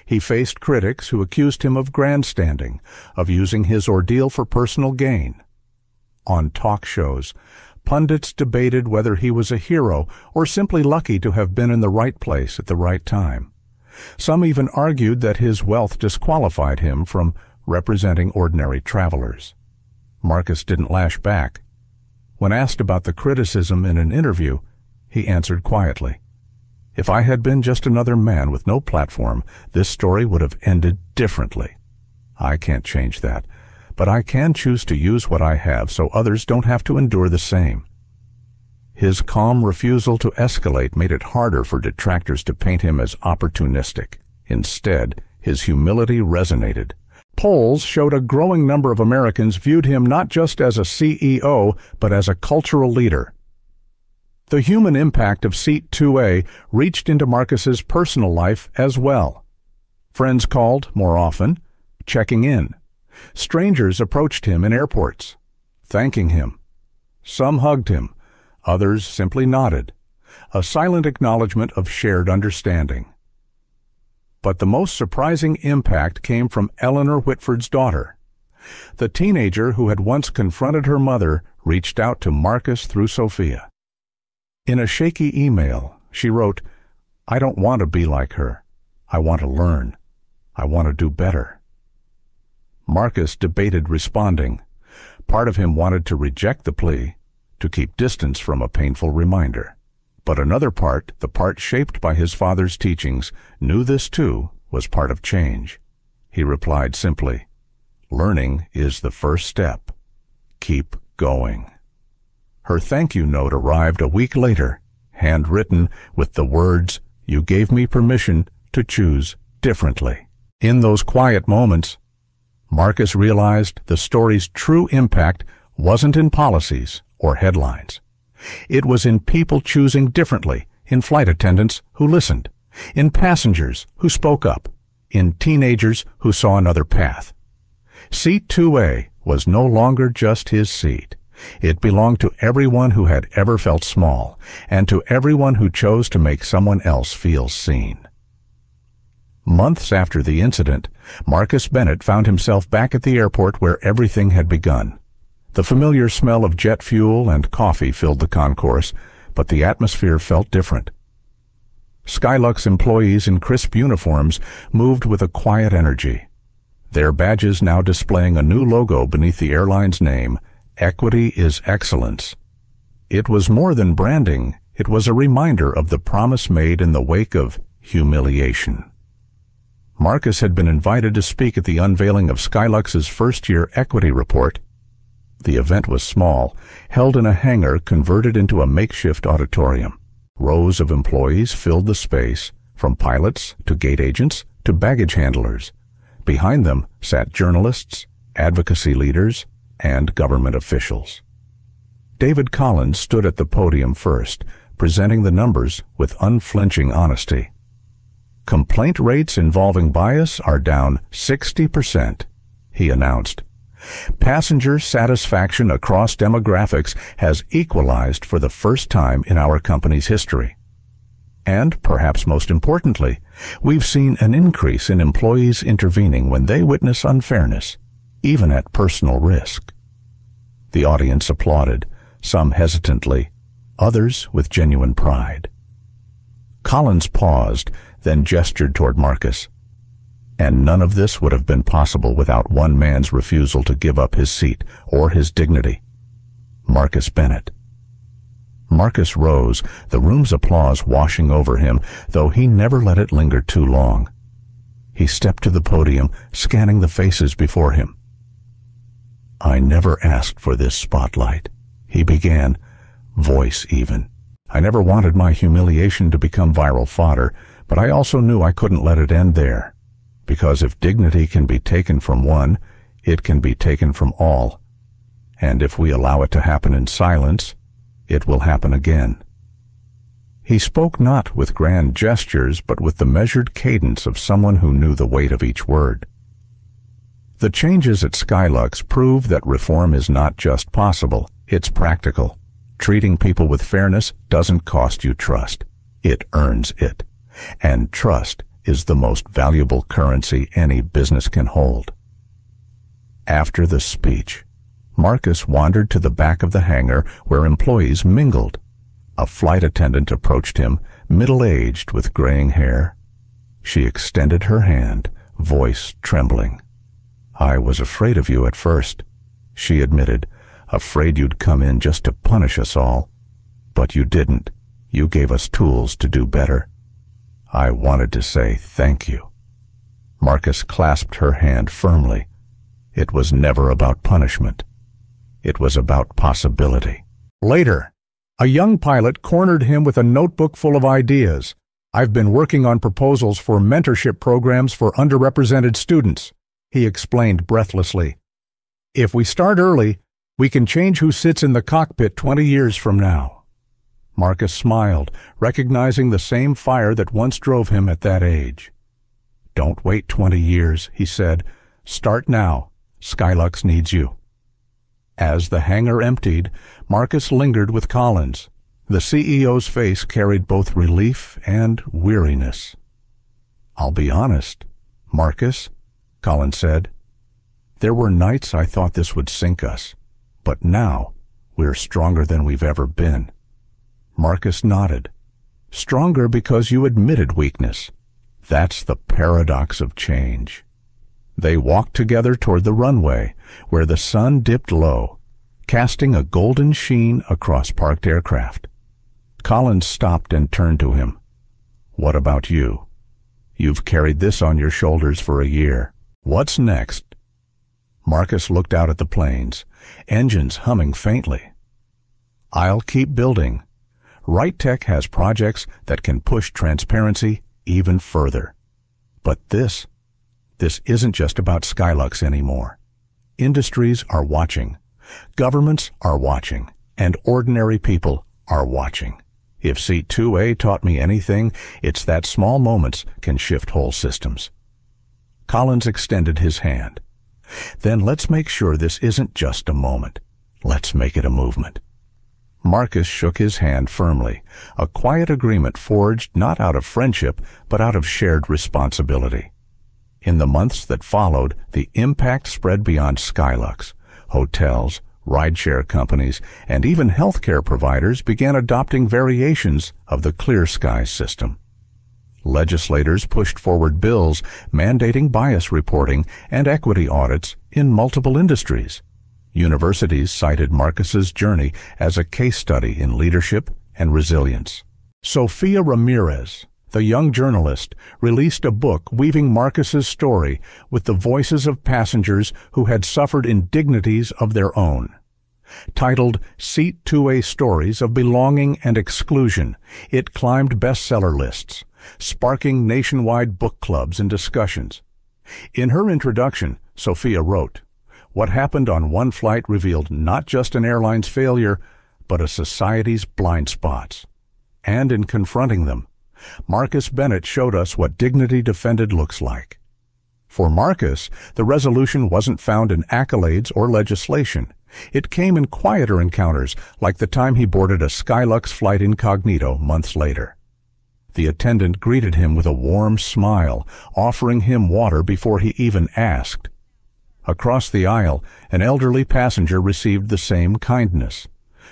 He faced critics who accused him of grandstanding, of using his ordeal for personal gain. On talk shows, pundits debated whether he was a hero or simply lucky to have been in the right place at the right time. Some even argued that his wealth disqualified him from representing ordinary travelers. Marcus didn't lash back. When asked about the criticism in an interview, he answered quietly, "If I had been just another man with no platform, this story would have ended differently. I can't change that, but I can choose to use what I have so others don't have to endure the same." His calm refusal to escalate made it harder for detractors to paint him as opportunistic. Instead, his humility resonated. Polls showed a growing number of Americans viewed him not just as a CEO, but as a cultural leader. The human impact of Seat 2A reached into Marcus's personal life as well. Friends called more often, checking in. Strangers approached him in airports, thanking him. Some hugged him, others simply nodded, a silent acknowledgement of shared understanding. But the most surprising impact came from Eleanor Whitford's daughter. The teenager who had once confronted her mother reached out to Marcus through Sophia. In a shaky email, she wrote, "I don't want to be like her. I want to learn. I want to do better." Marcus debated responding. Part of him wanted to reject the plea, to keep distance from a painful reminder. But another part, the part shaped by his father's teachings, knew this too was part of change. He replied simply, "Learning is the first step. Keep going." Her thank you note arrived a week later, handwritten with the words, "You gave me permission to choose differently." In those quiet moments, Marcus realized the story's true impact wasn't in policies or headlines. It was in people choosing differently, in flight attendants who listened, in passengers who spoke up, in teenagers who saw another path. Seat 2A was no longer just his seat. It belonged to everyone who had ever felt small, and to everyone who chose to make someone else feel seen. Months after the incident, Marcus Bennett found himself back at the airport where everything had begun. The familiar smell of jet fuel and coffee filled the concourse, but the atmosphere felt different. Skylux employees in crisp uniforms moved with a quiet energy, their badges now displaying a new logo beneath the airline's name, "Equity is Excellence." It was more than branding, it was a reminder of the promise made in the wake of humiliation. Marcus had been invited to speak at the unveiling of Skylux's first-year equity report. The event was small, held in a hangar converted into a makeshift auditorium. Rows of employees filled the space, from pilots to gate agents to baggage handlers. Behind them sat journalists, advocacy leaders, and government officials. David Collins stood at the podium first, presenting the numbers with unflinching honesty. "Complaint rates involving bias are down 60%, he announced. "Passenger satisfaction across demographics has equalized for the first time in our company's history. And, perhaps most importantly, we've seen an increase in employees intervening when they witness unfairness, even at personal risk." The audience applauded, some hesitantly, others with genuine pride. Collins paused, then gestured toward Marcus. "And none of this would have been possible without one man's refusal to give up his seat or his dignity. Marcus Bennett." Marcus rose, the room's applause washing over him, though he never let it linger too long. He stepped to the podium, scanning the faces before him. "I never asked for this spotlight," he began, voice even. "I never wanted my humiliation to become viral fodder, but I also knew I couldn't let it end there. Because if dignity can be taken from one, it can be taken from all. And if we allow it to happen in silence, it will happen again." He spoke not with grand gestures, but with the measured cadence of someone who knew the weight of each word. The changes at Skylux prove that reform is not just possible, it's practical. Treating people with fairness doesn't cost you trust. It earns it. And trust is the most valuable currency any business can hold. After the speech, Marcus wandered to the back of the hangar where employees mingled. A flight attendant approached him, middle-aged with graying hair. She extended her hand, voice trembling. "I was afraid of you at first," she admitted, "afraid you'd come in just to punish us all. But you didn't. You gave us tools to do better. I wanted to say thank you." Marcus clasped her hand firmly. It was never about punishment. It was about possibility. Later, a young pilot cornered him with a notebook full of ideas. "I've been working on proposals for mentorship programs for underrepresented students," he explained breathlessly. "If we start early, we can change who sits in the cockpit 20 years from now." Marcus smiled, recognizing the same fire that once drove him at that age. "Don't wait 20 years, he said. "Start now. Skylux needs you." As the hangar emptied, Marcus lingered with Collins. The CEO's face carried both relief and weariness. "I'll be honest, Marcus," Colin said. "There were nights I thought this would sink us, but now we're stronger than we've ever been." Marcus nodded. "Stronger because you admitted weakness. That's the paradox of change." They walked together toward the runway, where the sun dipped low, casting a golden sheen across parked aircraft. Colin stopped and turned to him. "What about you? You've carried this on your shoulders for a year. What's next?" Marcus looked out at the planes, engines humming faintly. "I'll keep building. Right Tech has projects that can push transparency even further. But this isn't just about Skylux anymore. Industries are watching, governments are watching, and ordinary people are watching. If Seat 2A taught me anything, it's that small moments can shift whole systems." Collins extended his hand. "Then let's make sure this isn't just a moment. Let's make it a movement." Marcus shook his hand firmly, a quiet agreement forged not out of friendship, but out of shared responsibility. In the months that followed, the impact spread beyond Skylux. Hotels, rideshare companies, and even healthcare providers began adopting variations of the Clear Skies system. Legislators pushed forward bills mandating bias reporting and equity audits in multiple industries. Universities cited Marcus's journey as a case study in leadership and resilience. Sophia Ramirez, the young journalist, released a book weaving Marcus's story with the voices of passengers who had suffered indignities of their own. Titled Seat 2A Stories of Belonging and Exclusion, it climbed bestseller lists, sparking nationwide book clubs and discussions. In her introduction, Sophia wrote, "What happened on one flight revealed not just an airline's failure, but a society's blind spots. And in confronting them, Marcus Bennett showed us what dignity defended looks like." For Marcus, the resolution wasn't found in accolades or legislation. It came in quieter encounters, like the time he boarded a Skylux flight incognito months later. The attendant greeted him with a warm smile, offering him water before he even asked. Across the aisle, an elderly passenger received the same kindness.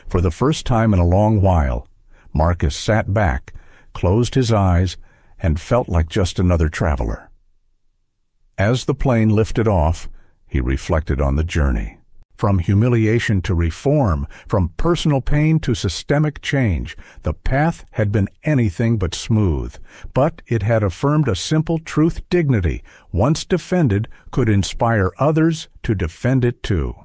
For the first time in a long while, Marcus sat back, closed his eyes, and felt like just another traveler. As the plane lifted off, he reflected on the journey. From humiliation to reform, from personal pain to systemic change, the path had been anything but smooth, but it had affirmed a simple truth: dignity, once defended, could inspire others to defend it too.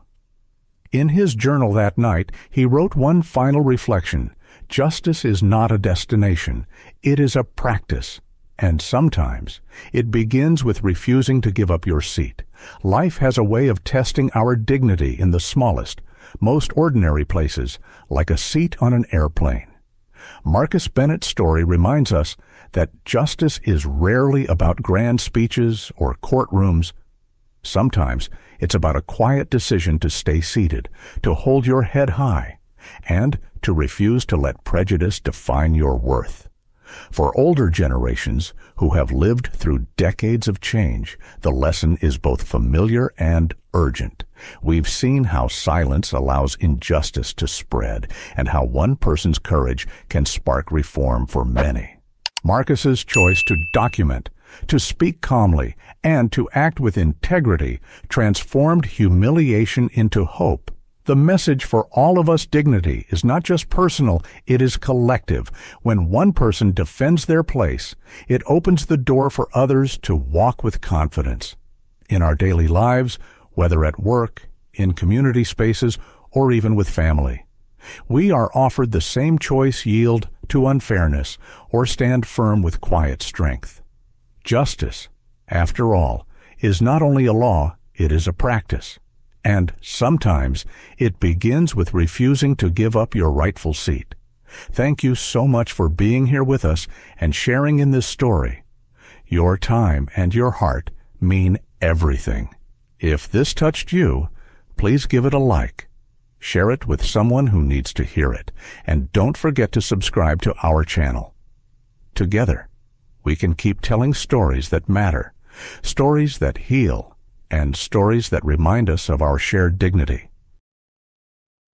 In his journal that night, he wrote one final reflection: justice is not a destination, it is a practice. And sometimes it begins with refusing to give up your seat. Life has a way of testing our dignity in the smallest, most ordinary places, like a seat on an airplane. Marcus Bennett's story reminds us that justice is rarely about grand speeches or courtrooms. Sometimes it's about a quiet decision to stay seated, to hold your head high, and to refuse to let prejudice define your worth. For older generations who have lived through decades of change, the lesson is both familiar and urgent. We've seen how silence allows injustice to spread, and how one person's courage can spark reform for many. Marcus's choice to document, to speak calmly, and to act with integrity transformed humiliation into hope. The message for all of us: dignity is not just personal, it is collective. When one person defends their place, it opens the door for others to walk with confidence. In our daily lives, whether at work, in community spaces, or even with family, we are offered the same choice: yield to unfairness or stand firm with quiet strength. Justice, after all, is not only a law, it is a practice. And sometimes it begins with refusing to give up your rightful seat. Thank you so much for being here with us and sharing in this story. Your time and your heart mean everything. If this touched you, please give it a like. Share it with someone who needs to hear it, and don't forget to subscribe to our channel. Together, we can keep telling stories that matter, stories that heal, and stories that remind us of our shared dignity.